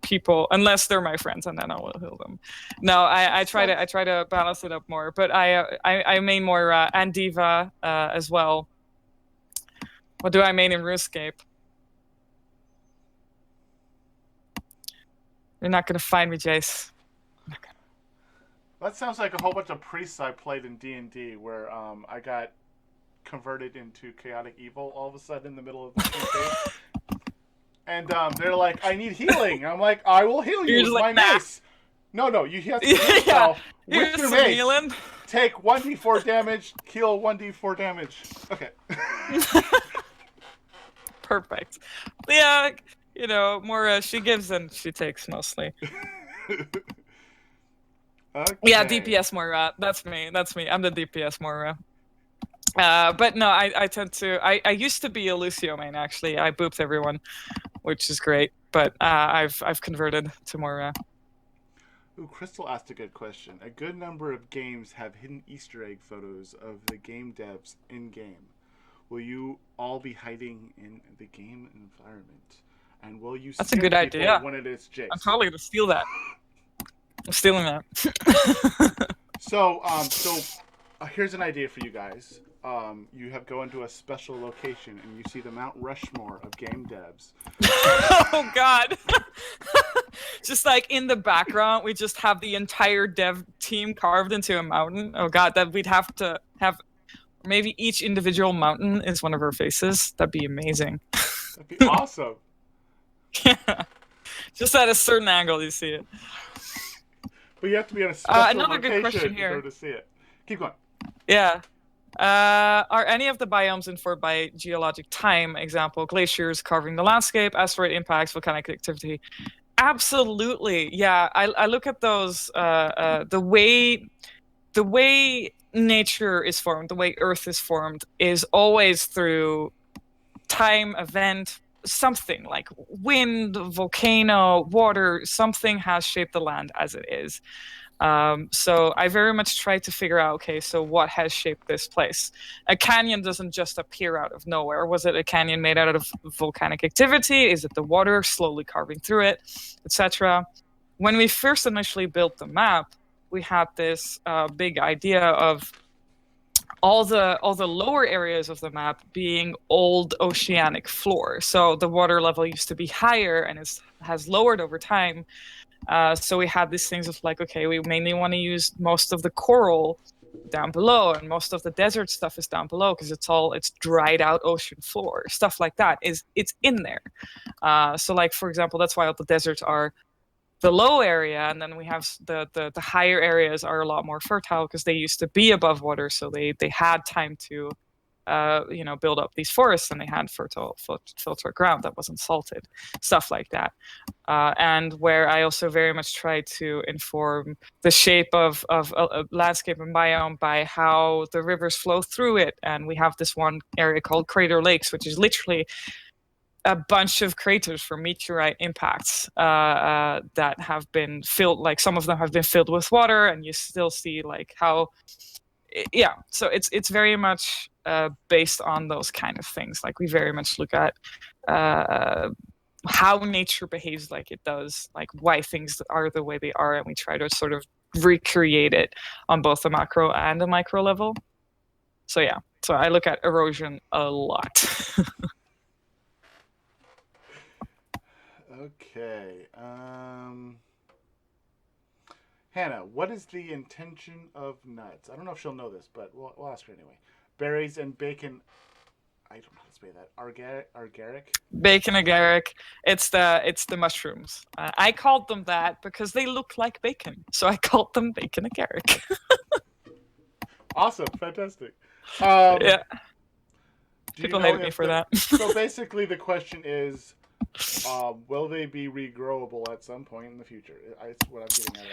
people, unless they're my friends, and then I will heal them. No, I try to balance it up more. But I main Moira and Diva as well. What do I mean in RuneScape? You're not gonna find me, Jace. That sounds like a whole bunch of priests I played in D&D where I got converted into chaotic evil all of a sudden in the middle of the campaign. And they're like, I need healing. I'm like, I will heal you You're with just my like, nah. mace. No, you have to heal Yeah, yourself with here's your some mace. healing. Take 1d4 damage, heal 1d4 damage. Okay. Perfect. Yeah, Moira, she gives and she takes mostly. Okay. Yeah, DPS Moira. That's me. I'm the DPS Moira. But no, I tend to. I used to be a Lucio main actually. I booped everyone, which is great. But I've converted to Moira. Ooh, Crystal asked a good question. A good number of games have hidden Easter egg photos of the game devs in game. Will you all be hiding in the game environment? And will you That's a scare good people idea. when it is Jace? I'm probably gonna steal that. I'm stealing that. So here's an idea for you guys. You have go into a special location and you see the Mount Rushmore of game devs. Oh God! Just like in the background, we just have the entire dev team carved into a mountain. Oh God, that we'd have to have. Maybe each individual mountain is one of our faces. That'd be amazing. That'd be awesome. Yeah. Just at a certain angle, you see it. But you have to be on a special Another good question location in here. order to see it. Keep going. Yeah. Are any of the biomes informed by geologic time? Example, glaciers carving the landscape, asteroid impacts, volcanic activity. Absolutely. Yeah. I look at those. The way nature is formed, the way Earth is formed, is always through time, event, something like wind, volcano, water. Something has shaped the land as it is. So I very much try to figure out, okay, so what has shaped this place? A canyon doesn't just appear out of nowhere. Was it a canyon made out of volcanic activity? Is it the water slowly carving through it, etc.? When we first initially built the map, we had this big idea of all the lower areas of the map being old oceanic floor. So the water level used to be higher and has lowered over time. So we had these things of like, okay, we mainly want to use most of the coral down below, and most of the desert stuff is down below because it's dried out ocean floor. Stuff like that it's in there. So like, for example, that's why all the deserts are the low area, and then we have the higher areas are a lot more fertile because they used to be above water, so they had time to build up these forests, and they had fertile ground that wasn't salted, stuff like that. And where I also very much try to inform the shape of a landscape and biome by how the rivers flow through it. And we have this one area called Crater Lakes, which is literally a bunch of craters from meteorite impacts that have been filled, like some of them have been filled with water, and you still see like how, yeah. So it's very much based on those kind of things. Like we very much look at how nature behaves like it does, like why things are the way they are, and we try to sort of recreate it on both the macro and the micro level. So yeah, so I look at erosion a lot. Okay. Hannah, what is the intention of nuts? I don't know if she'll know this, but we'll ask her anyway. Berries and bacon. I don't know how to say that. Argaric? Bacon agaric. It's the mushrooms. I called them that because they look like bacon, so I called them bacon agaric. Awesome, fantastic. Yeah. People hate me for that. So basically, the question is, will they be regrowable at some point in the future? It's what I'm getting at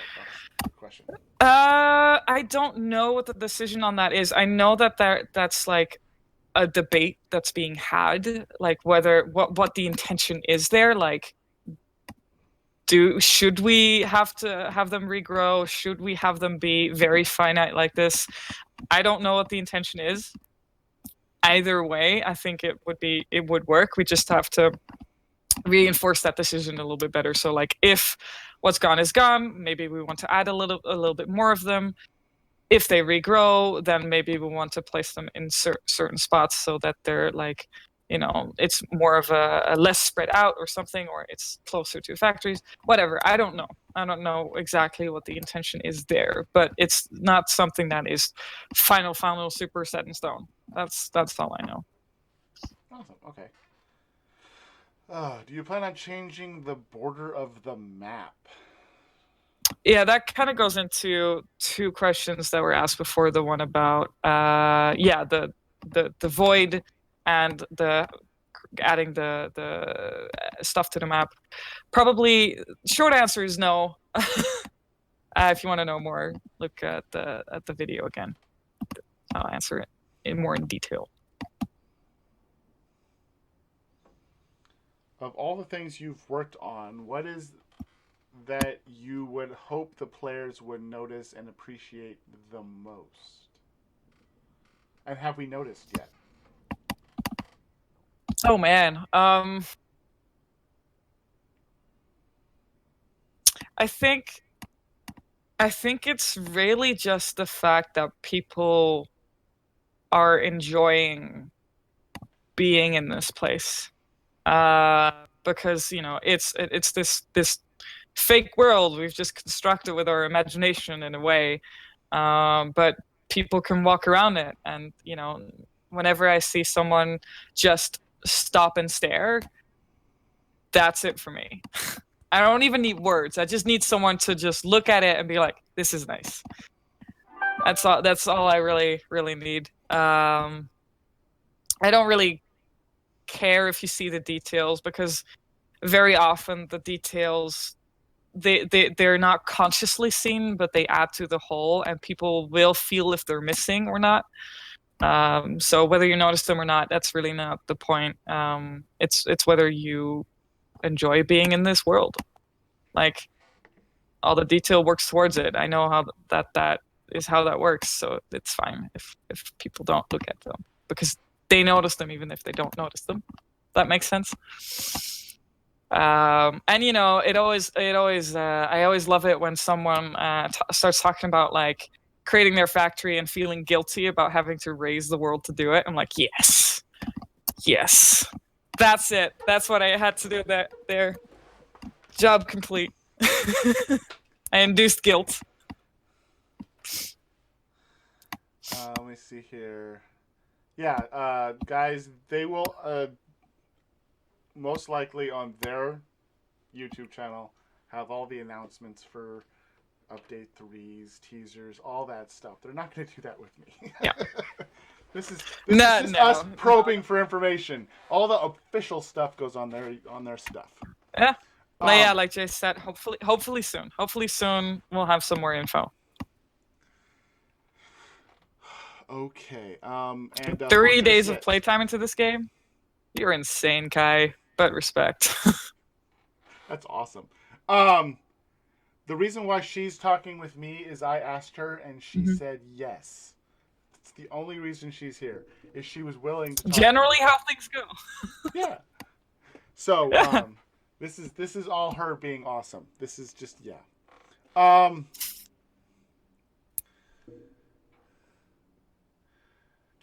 that question. I don't know what the decision on that is. I know that's like a debate that's being had, like whether what the intention is there. Like, should we have to have them regrow? Should we have them be very finite like this? I don't know what the intention is. Either way, I think it would work. We just have to reinforce that decision a little bit better. So like, if what's gone is gone, maybe we want to add a little bit more of them. If they regrow, then maybe we want to place them in certain spots so that they're like, it's more of a less spread out or something, or it's closer to factories, whatever. I don't know exactly what the intention is there, but it's not something that is final super set in stone. That's all I know. Awesome. Okay. Do you plan on changing the border of the map? Yeah, that kind of goes into two questions that were asked before, the one about the void and the adding the stuff to the map. Probably short answer is no. If you want to know more, look at the video again. I'll answer it in detail. Of all the things you've worked on, what is that you would hope the players would notice and appreciate the most? And have we noticed yet? Oh man. I think it's really just the fact that people are enjoying being in this place. Because it's this fake world we've just constructed with our imagination in a way, but people can walk around it, and whenever I see someone just stop and stare, that's it for me. I don't even need words. I just need someone to just look at it and be like, this is nice. That's all I really need. I don't really care if you see the details, because very often the details, they're not consciously seen, but they add to the whole, and people will feel if they're missing or not. So whether you notice them or not, that's really not the point. It's whether you enjoy being in this world. Like, all the detail works towards it. I know how that is how that works, so it's fine if people don't look at them, because they notice them even if they don't notice them. That makes sense. And it always I always love it when someone starts talking about like creating their factory and feeling guilty about having to raise the world to do it. I'm like, yes, that's it. That's what I had to do. There, job complete. I induced guilt. Let me see here. Yeah, guys, they will most likely on their YouTube channel have all the announcements for update 3s, teasers, all that stuff. They're not going to do that with me. Yeah. This is just us probing for information. All the official stuff goes on their stuff. Yeah. Like Jay said, hopefully soon. Hopefully soon we'll have some more info. Okay. And 3 days of playtime into this game? You're insane, Kai. But respect. That's awesome. The reason why she's talking with me is I asked her and she said yes. It's the only reason she's here. Is she was willing to talk. Generally how things go. Yeah. So this is all her being awesome. This is just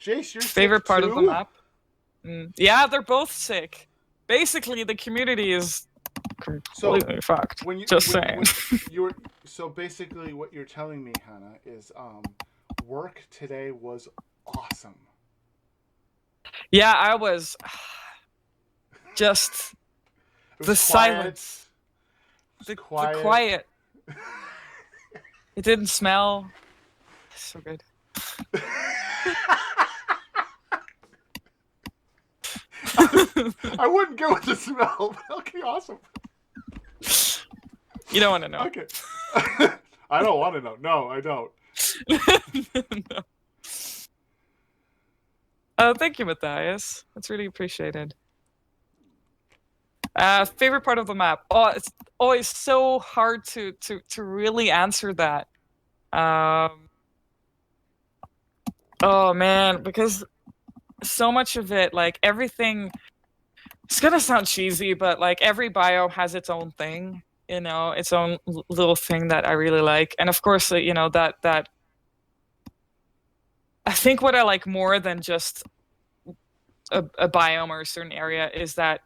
Jace, your favorite part too? of the map? Yeah, they're both sick. Basically, the community is completely fucked. Saying. So basically, what you're telling me, Hannah, is work today was awesome. Yeah, I was just the silence, the quiet. It didn't smell so good. I wouldn't go with the smell. Okay, awesome. You don't want to know. Okay. I don't want to know. No, I don't. No. Oh, thank you, Matthias. That's really appreciated. Favorite part of the map? Oh, it's always so hard to really answer that. Oh man, because so much of it, like everything, it's gonna sound cheesy, but like every bio has its own thing, its own little thing that I really like. And of course, that I think what I like more than just a biome or a certain area is that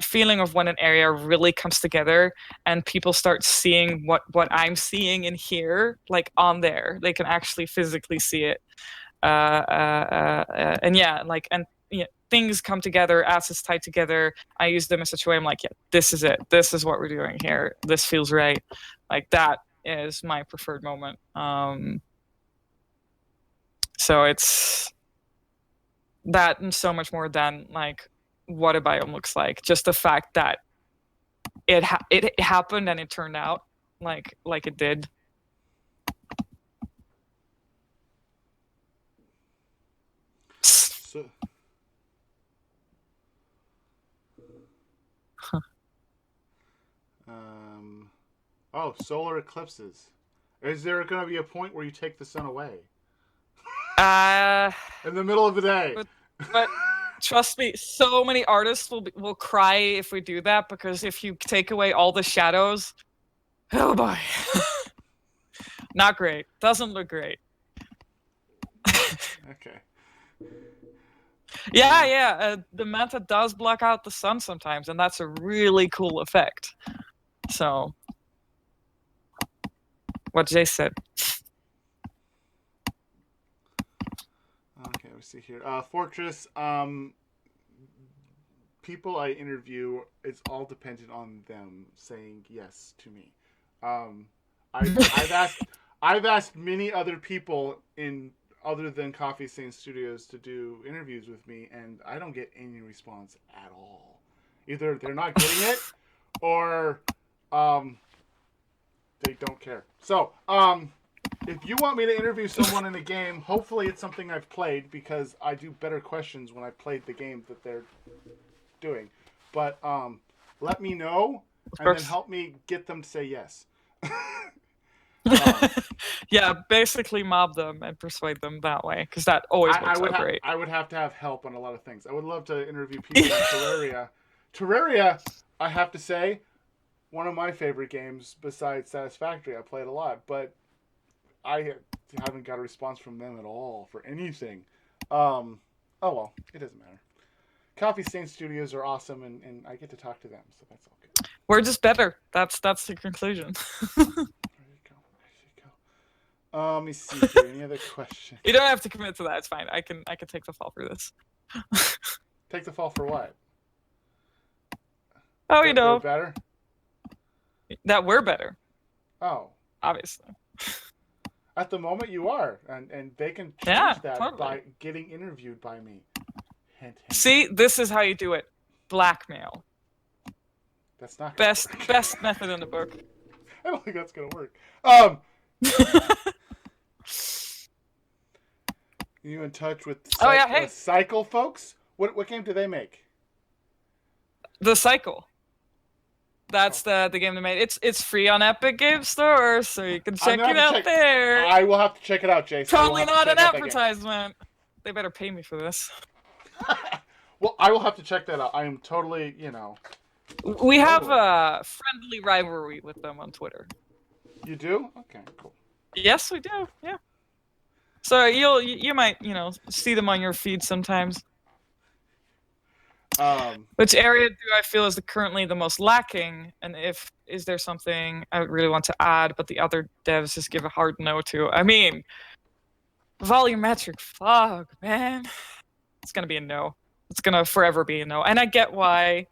feeling of when an area really comes together and people start seeing what I'm seeing in here, like on there, they can actually physically see it. And yeah, like, and yeah, things come together, assets tied together. I use them in such a way I'm like, yeah, this is it. This is what we're doing here. This feels right. Like that is my preferred moment. So it's that and so much more than like what a biome looks like. Just the fact that it happened and it turned out like it did. So, oh, solar eclipses. Is there going to be a point where you take the sun away Uh, in the middle of the day? but trust me, so many artists will cry if we do that, because if you take away all the shadows, oh boy, not great. Doesn't look great. Okay. Yeah. The manta does block out the sun sometimes, and that's a really cool effect. So, what Jay said. Okay, let's see here. Fortress. People I interview, it's all dependent on them saying yes to me. I've asked many other people in other than Coffee Stain Studios to do interviews with me, and I don't get any response at all. Either they're not getting it, or they don't care. So, if you want me to interview someone in a game, hopefully it's something I've played, because I do better questions when I played the game that they're doing. But let me know, and then help me get them to say yes. Yeah, basically mob them and persuade them that way, because that always works out great. I would have to have help on a lot of things. I would love to interview people in Terraria. Terraria, I have to say, one of my favorite games besides Satisfactory. I played a lot, but I haven't got a response from them at all for anything. Oh well, it doesn't matter. Coffee Stain Studios are awesome, and I get to talk to them, so that's all good. We're just better. That's the conclusion. There you go. Let me see here. Any other questions? You don't have to commit to that. It's fine. I can take the fall for this. Take the fall for what? Oh, you know, better. That we're better. Oh, obviously. At the moment, you are, and they can change that totally by getting interviewed by me. Hint, hint. See, this is how you do it. Blackmail. That's not best method in the book. I don't think that's gonna work. You in touch with Cycle folks? What game do they make? The Cycle. That's the game they made. It's free on Epic Game Store, so you can check it out there. I will have to check it out, Jason. Probably not an advertisement. They better pay me for this. Well, I will have to check that out. I am totally, We have a friendly rivalry with them on Twitter. You do? Okay, cool. Yes, we do. Yeah. So you might see them on your feed sometimes. Which area do I feel is currently the most lacking, and is there something I really want to add, but the other devs just give a hard no to? I mean, volumetric fog, man. It's gonna be a no. It's gonna forever be a no, and I get why,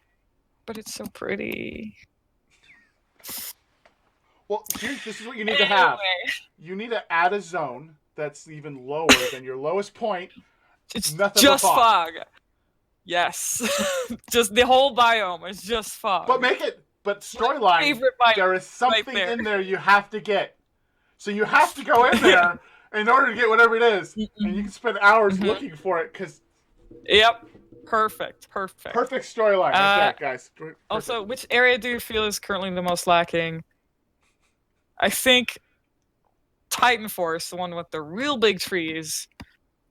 but it's so pretty. Well, this is what you need to have. You need to add a zone that's even lower than your lowest point. It's just fog. Yes. Just the whole biome is just fog. But storyline, there is something in there you have to get. So you have to go in there in order to get whatever it is. And you can spend hours looking for it, because... Yep. Perfect. Perfect storyline right there, guys. Perfect. Also, which area do you feel is currently the most lacking? I think Titan Forest, the one with the real big trees,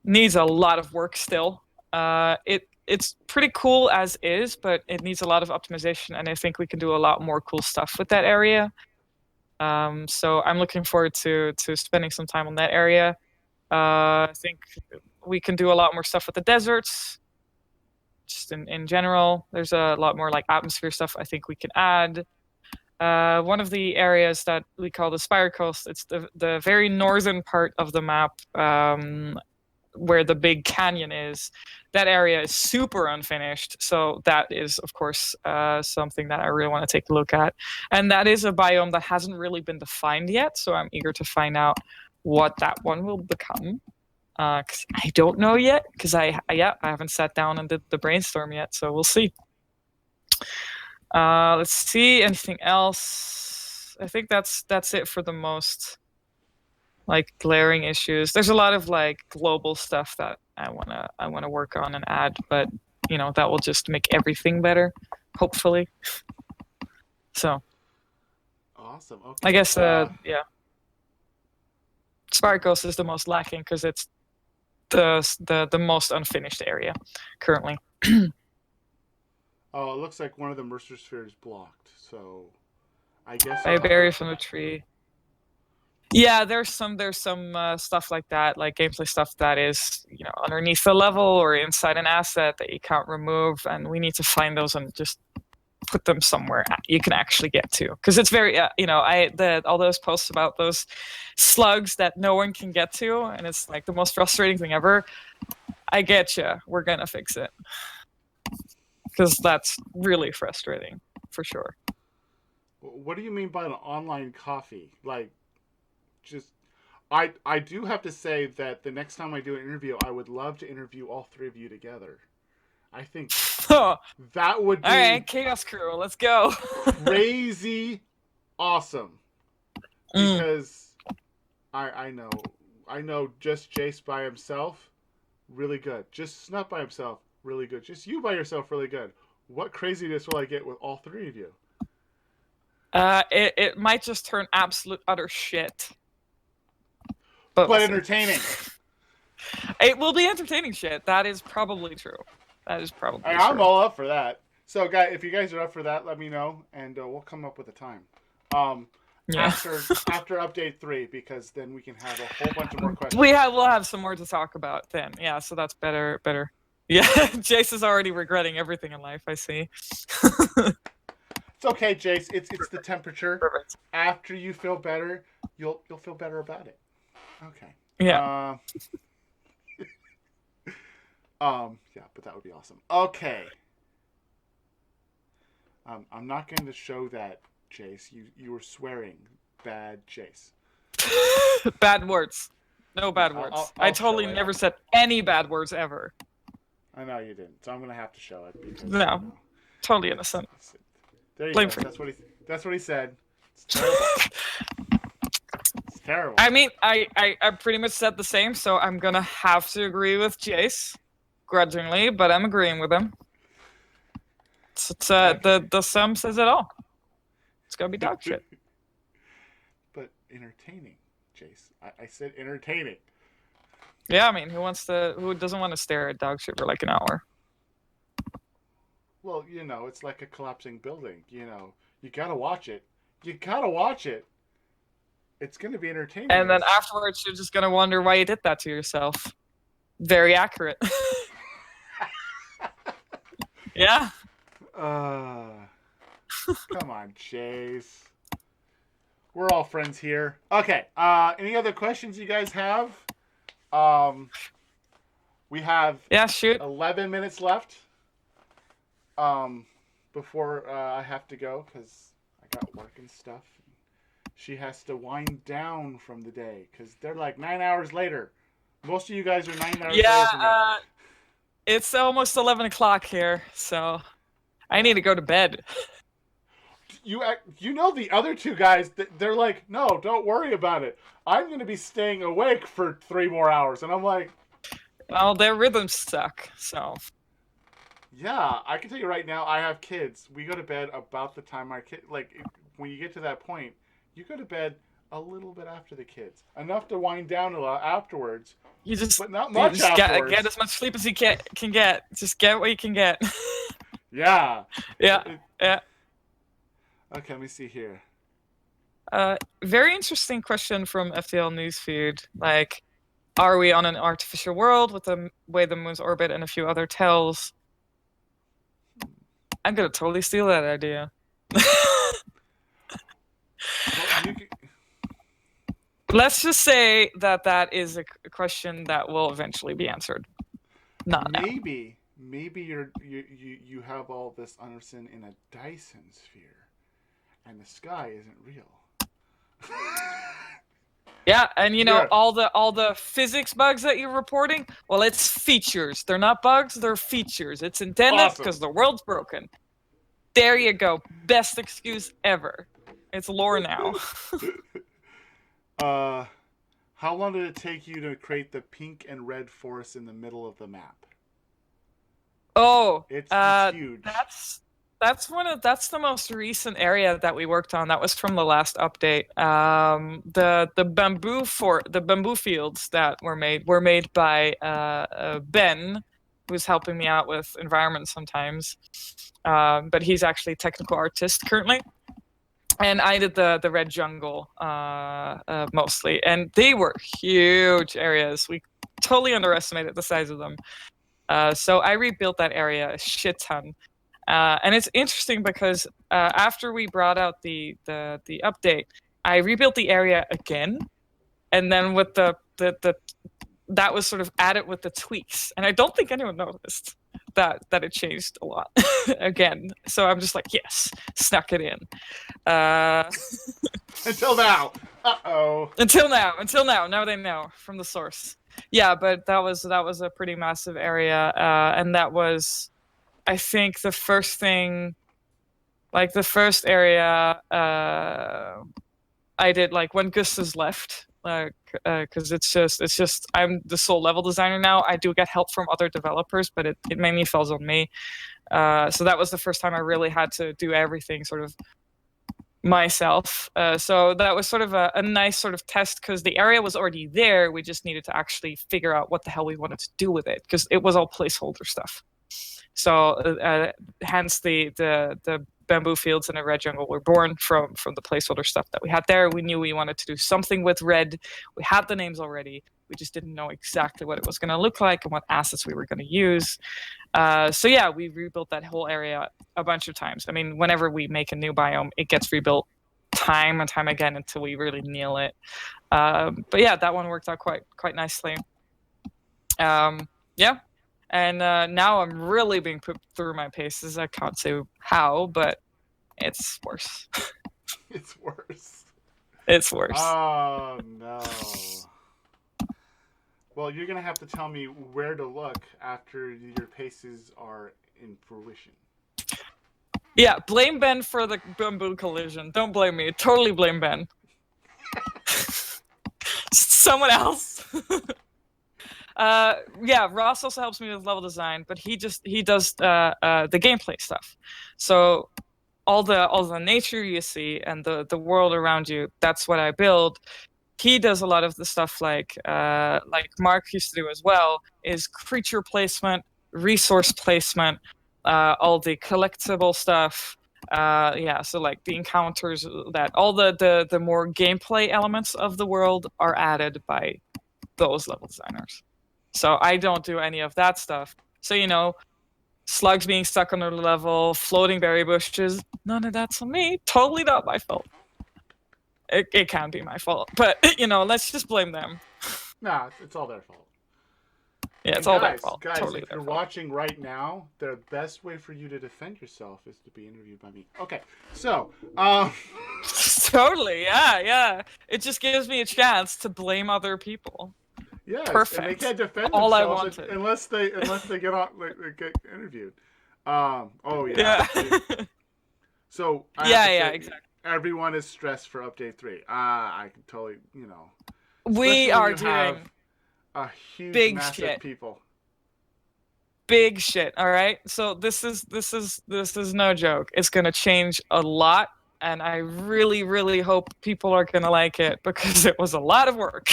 needs a lot of work still. It's pretty cool as is, but it needs a lot of optimization, and I think we can do a lot more cool stuff with that area. So I'm looking forward to spending some time on that area. I think we can do a lot more stuff with the deserts. just in general. There's a lot more like atmosphere stuff I think we can add. One of the areas that we call the Spire Coast, it's the very northern part of the map, where the big canyon is. That area is super unfinished, so that is of course something that I really want to take a look at, and that is a biome that hasn't really been defined yet, so I'm eager to find out what that one will become, because I don't know yet, because I haven't sat down and did the brainstorm yet, so we'll see. Let's see, anything else? I think that's it for the most like glaring issues. There's a lot of like global stuff that I wanna work on and add, but that will just make everything better, hopefully. So Awesome. Okay. I guess yeah, Sparkles is the most lacking because it's the most unfinished area currently. Oh, it looks like one of the Mercer spheres is blocked. So I guess I berry from a tree. Yeah, there's some stuff like that, like gameplay stuff that is underneath the level or inside an asset that you can't remove, and we need to find those and just put them somewhere you can actually get to, because it's very all those posts about those slugs that no one can get to, and it's like the most frustrating thing ever. I get you. We're gonna fix it, because that's really frustrating for sure. What do you mean by an online coffee? Like, just I do have to say that the next time I do an interview, I would love to interview all three of you together. I think that would be all right. Chaos Crew, let's go. crazy awesome. Because I know just Jace by himself, really good. Just Snut by himself, really good. Just you by yourself, really good. What craziness will I get with all three of you? It might just turn absolute utter shit. But entertaining. It will be entertaining shit. That is probably true. I'm all up for that. So, guys, if you guys are up for that, let me know, and we'll come up with a time. After update 3, because then we can have a whole bunch of more questions. We'll have some more to talk about then. Yeah, so that's better. Yeah, Jace is already regretting everything in life, I see. It's okay, Jace. It's the temperature. Perfect. After you feel better, you'll feel better about it. Okay. Yeah. Yeah, but that would be awesome. Okay. I'm not going to show that, Jace. You were swearing. Bad Jace. Bad words. No bad words. I'll I totally never said any bad words ever. I know you didn't, so I'm going to have to show it. Because, no. Totally innocent. There you go. That's what he said. It's terrible. It's terrible. I mean, I pretty much said the same, so I'm going to have to agree with Jace. Grudgingly, but I'm agreeing with him. It's the sum says it all. It's gonna be dog shit. But entertaining, Jace. I said entertaining. Yeah, I mean, who doesn't want to stare at dog shit for like an hour? Well, it's like a collapsing building. You gotta watch it. You gotta watch it. It's gonna be entertaining. And then afterwards, you're just gonna wonder why you did that to yourself. Very accurate. Yeah. Come on, Jace. We're all friends here. Okay. Any other questions you guys have? We have 11 minutes left. Before I have to go because I got work and stuff. She has to wind down from the day because they're like 9 hours later. Most of you guys are 9 hours later than me. It's almost 11 o'clock here, so I need to go to bed. The other two guys, they're like, no, don't worry about it. I'm going to be staying awake for 3 more hours. And I'm like... Well, their rhythms suck, so... Yeah, I can tell you right now, I have kids. We go to bed about the time our kid... Like, when you get to that point, you go to bed a little bit after the kids. Enough to wind down a lot afterwards. But not much afterwards. Get as much sleep as you can get. Just get what you can get. Yeah. Yeah. Okay, let me see here. Very interesting question from FTL Newsfeed. Like, are we on an artificial world with the way the moon's orbit and a few other tells? I'm gonna totally steal that idea. Well, you can, Let's just say that that is a question that will eventually be answered. Not now. maybe you have all this understand in a Dyson sphere, and the sky isn't real. Yeah, and Yeah, all the physics bugs that you're reporting, well, it's features. They're not bugs, they're features. It's intended awesome. because the world's broken. There you go. Best excuse ever. It's lore now. uh, how long did it take you to create the pink and red forest in the middle of the map? Oh, It's huge. that's the most recent area that we worked on. That was from the last update. The bamboo fields that were made by Ben, who's helping me out with environment sometimes. But he's actually technical artist currently, and I did the red jungle mostly, and they were huge areas. We totally underestimated the size of them. So I rebuilt that area a shit ton. And it's interesting because after we brought out the update, I rebuilt the area again, and then with the that was sort of added with the tweaks, and I don't think anyone noticed that it changed a lot again. So I'm just like, yes, snuck it in. Uh, Until now. Uh-oh. until now they know from the source. Yeah, but that was a pretty massive area, and that was, I think, the first thing, like the first area I did, like when Gusta's left, because it's just I'm the sole level designer now. I do get help from other developers, but it mainly falls on me. So that was the first time I really had to do everything sort of myself. So that was sort of a nice sort of test because the area was already there. We just needed to actually figure out what the hell we wanted to do with it because it was all placeholder stuff. So hence the bamboo fields and the red jungle were born from the placeholder stuff that we had there. We knew we wanted to do something with red. We had the names already. We just didn't know exactly what it was going to look like and what assets we were going to use. So yeah, we rebuilt that whole area a bunch of times. I mean, whenever we make a new biome, it gets rebuilt time and time again until we really nail it. But yeah, that one worked out quite nicely. Yeah, and now I'm really being put through my paces. I can't say how, but it's worse. It's worse. It's worse. Oh, no. Well, you're going to have to tell me where to look after your paces are in fruition. Yeah, blame Ben for the bamboo collision. Don't blame me. Totally blame Ben. Someone else. Yeah, Ross also helps me with level design, but he does the gameplay stuff. So all the nature you see and the world around you, that's what I build. He does a lot of the stuff like Mark used to do as well, is creature placement, resource placement, all the collectible stuff. Yeah, so like the encounters, that all the more gameplay elements of the world are added by those level designers. So I don't do any of that stuff. So slugs being stuck on their level, floating berry bushes, none of that's on me. Totally not my fault. It can be my fault, but let's just blame them. Nah, it's all their fault. Yeah, And it's all their guys, fault. guys, Totally if their you're fault. watching right now, the best way for you to defend yourself is to be interviewed by me. Okay, so, Totally, yeah. It just gives me a chance to blame other people. yes, and they Perfect. can't defend All I themselves wanted. unless they get on get interviewed. Oh Yeah. So I have Yeah, to yeah, say, exactly. everyone is stressed for update 3. I can totally, We especially when are you have doing a huge big mass of shit. people. Big shit, all right? So this is no joke. It's going to change a lot, and I really really hope people are going to like it because it was a lot of work.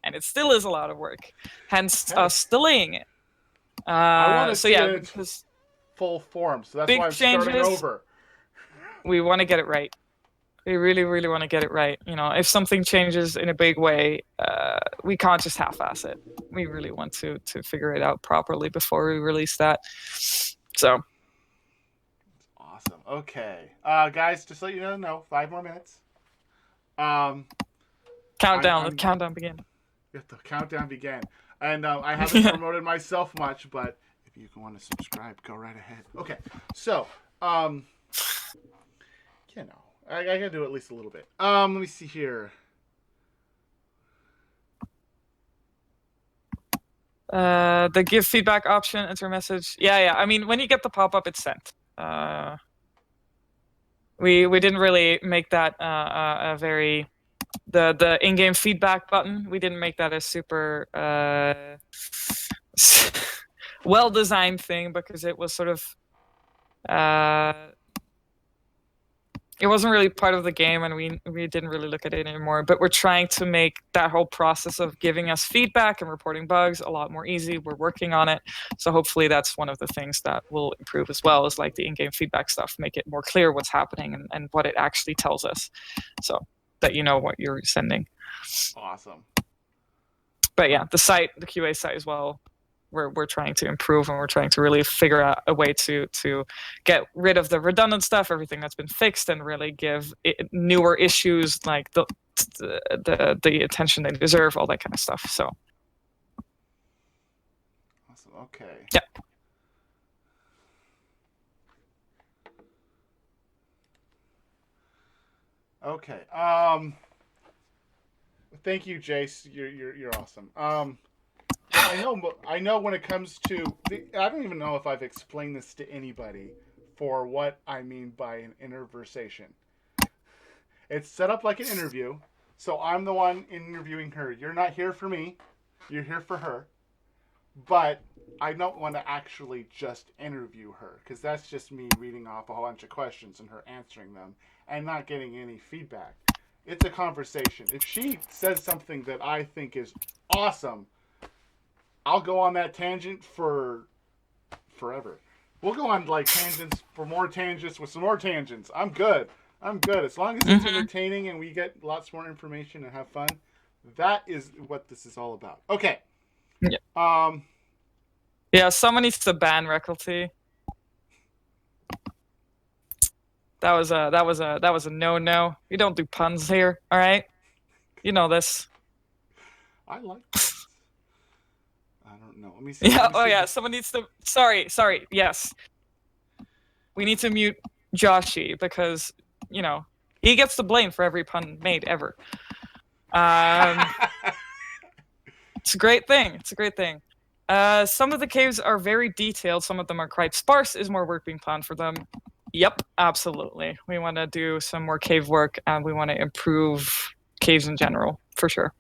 And it still is a lot of work. Hence Hey, us delaying it. I want to So see yeah, it in because full form, so that's why big I'm starting changes, over. we want to get it right. We really, really want to get it right. If something changes in a big way, we can't just half-ass it. We really want to figure it out properly before we release that. So, Awesome. Okay. Guys, just to let you know, 5 more minutes. Um, Countdown. The I'm countdown begin. Let the countdown begin. And I haven't promoted myself much, but if you want to subscribe, go right ahead. Okay. So, I gotta do at least a little bit. Let me see here. The give feedback option, enter message. Yeah. I mean, when you get the pop-up, it's sent. We didn't really make that a very the in-game feedback button. We didn't make that a super well-designed thing because it was sort of it wasn't really part of the game, and we didn't really look at it anymore. But we're trying to make that whole process of giving us feedback and reporting bugs a lot more easy. We're working on it, so hopefully that's one of the things that will improve as well, is like the in-game feedback stuff, make it more clear what's happening and what it actually tells us, so that you know what you're sending. Awesome. But yeah, the QA site as well, we're trying to improve, and we're trying to really figure out a way to get rid of the redundant stuff, everything that's been fixed, and really give newer issues like the attention they deserve, all that kind of stuff. So awesome. Okay. Yeah. Okay. Thank you, Jace. You're awesome. I know when it comes to I don't even know if I've explained this to anybody for what I mean by an interversation. It's set up like an interview, so I'm the one interviewing her. You're not here for me. You're here for her. But I don't want to actually just interview her, because that's just me reading off a whole bunch of questions and her answering them and not getting any feedback. It's a conversation. If she says something that I think is awesome, I'll go on that tangent for forever. We'll go on like tangents for more tangents with some more tangents. I'm good. As long as it's entertaining and we get lots more information and have fun, that is what this is all about. Okay. Yeah. Yeah, someone needs to ban Recklty. That was a no. You don't do puns here, all right? You know this. I like this. I don't know. Let me see. Yeah. Yeah. Someone needs to. Sorry. Yes. We need to mute Joshy because he gets the blame for every pun made ever. It's a great thing. Some of the caves are very detailed. Some of them are quite sparse. Is more work being planned for them? Yep, absolutely. We want to do some more cave work, and we want to improve caves in general, for sure.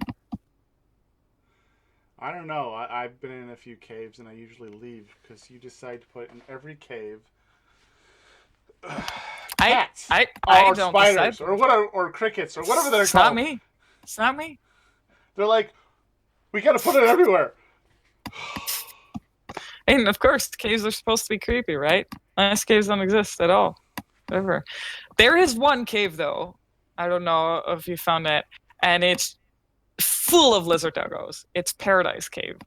I don't know. I've been in a few caves, and I usually leave because you decide to put in every cave cats, I or don't spiders, decide. or whatever, or crickets, or whatever they're called. It's not me. They're like, we gotta put it everywhere. And of course, caves are supposed to be creepy, right? Nice caves don't exist at all, ever. There is one cave though. I don't know if you found it, and it's full of lizard doggos. It's Paradise Cave.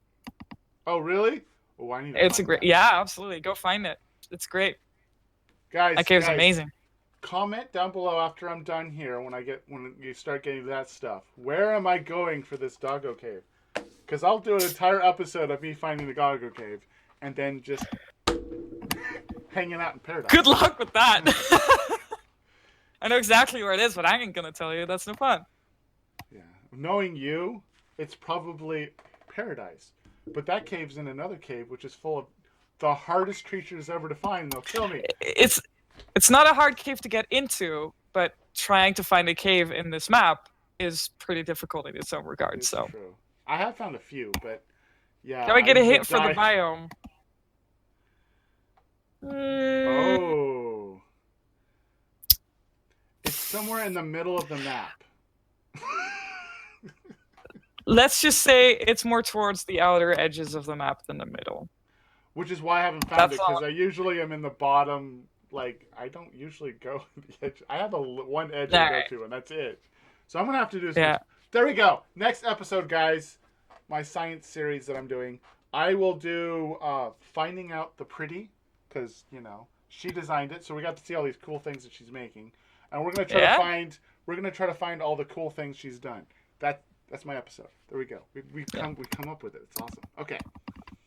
Oh, really? Oh, I need to It's find that. Yeah, absolutely. Go find it. It's great. Guys, that cave's amazing. Comment down below after I'm done here when you start getting that stuff. Where am I going for this doggo cave? Because I'll do an entire episode of me finding the doggo cave and then just hanging out in paradise. Good luck with that. I know exactly where it is, but I ain't gonna tell you. That's no fun. Yeah, knowing you, it's probably paradise. But that cave's in another cave, which is full of the hardest creatures ever to find, and they'll kill me. It's not a hard cave to get into, but trying to find a cave in this map is pretty difficult in its own regard. It's so true. I have found a few, but yeah. Can we get a hint for the biome? Oh. It's somewhere in the middle of the map. Let's just say it's more towards the outer edges of the map than the middle. Which is why I haven't found it, because I usually am in the bottom. Like, I don't usually go the edge. I have one edge I go to, and that's it. So I'm going to have to do some. Yeah. There we go. Next episode, guys. My science series that I'm doing. I will do Finding Out the Pretty, because, She designed it, so we got to see all these cool things that she's making, and we're gonna try to find. We're gonna try to find all the cool things she's done. That's my episode. There we go. We come up with it. It's awesome. Okay.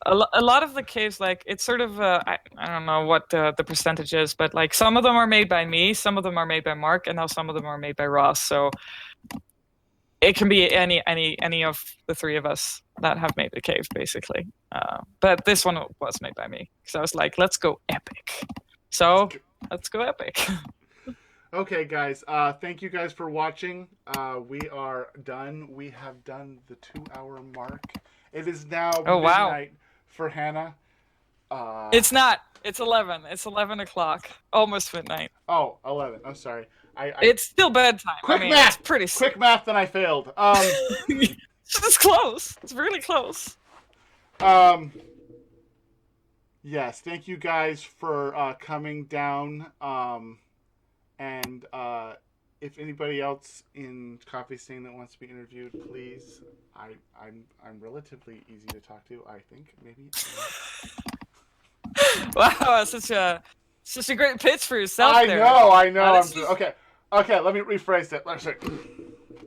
A lot of the caves, like, it's sort of I don't know what the percentage is, but like some of them are made by me, some of them are made by Mark, and now some of them are made by Ross. So it can be any of the three of us that have made the cave, basically. But this one was made by me, because I was like, let's go epic. So let's go epic. Okay, guys. Thank you guys for watching. We are done. We have done the 2-hour mark. It is now midnight for Hannah. It's not. It's 11. It's 11 o'clock. Almost midnight. Oh, 11. I'm sorry. It's still bedtime. Quick math. It's pretty. Quick math, and I failed. It's close. It's really close. Yes. Thank you guys for coming down. And if anybody else in Coffee Stain that wants to be interviewed, please. I'm relatively easy to talk to. I think maybe. Wow, such a great pitch for yourself. I know. Okay. Let me rephrase it. Let's see.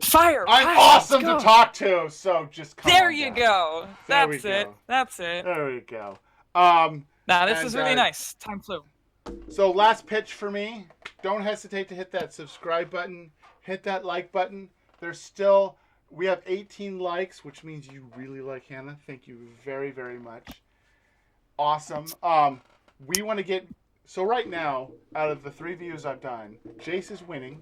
Fire! I'm awesome to talk to. So just come. There you go. That's it. That's it. There we go. This is really nice. Time flew. So last pitch for me. Don't hesitate to hit that subscribe button. Hit that like button. We have 18 likes, which means you really like Hannah. Thank you very, very much. Awesome. We want to get... So right now, out of the 3 views I've done, Jace is winning,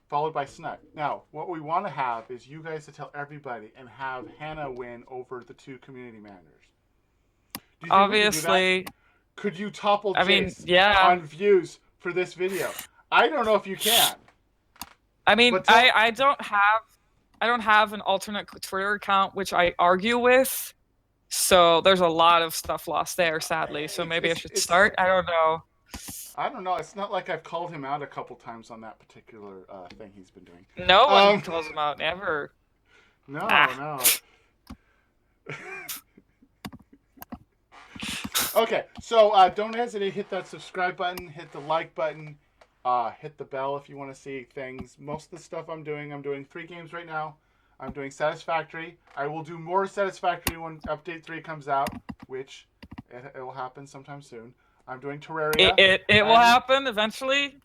followed by Snug. Now, what we want to have is you guys to tell everybody and have Hannah win over the 2 community managers. Do you think Obviously. Could you topple Jace on views for this video? I don't know if you can. I mean, I don't have an alternate Twitter account which I argue with. So there's a lot of stuff lost there, sadly. So maybe I should start. I don't know. I don't know. It's not like I've called him out a couple times on that particular thing he's been doing. No one calls him out, ever. No. Okay, so don't hesitate. Hit that subscribe button. Hit the like button. Hit the bell if you want to see things. Most of the stuff I'm doing 3 games right now. I'm doing Satisfactory. I will do more Satisfactory when Update 3 comes out, which it will happen sometime soon. I'm doing Terraria. It will happen eventually,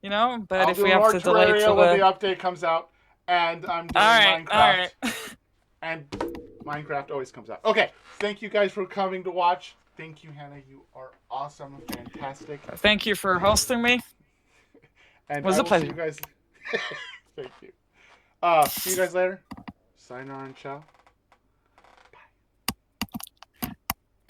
but I'll if we have to delay Terraria till when the update comes out, and I'm doing Minecraft. All right. And Minecraft always comes out. Okay, thank you guys for coming to watch. Thank you, Hannah. You are awesome, fantastic. Thank you for hosting me. And it was a pleasure. See you guys. Thank you. See you guys later. Sayonara and ciao.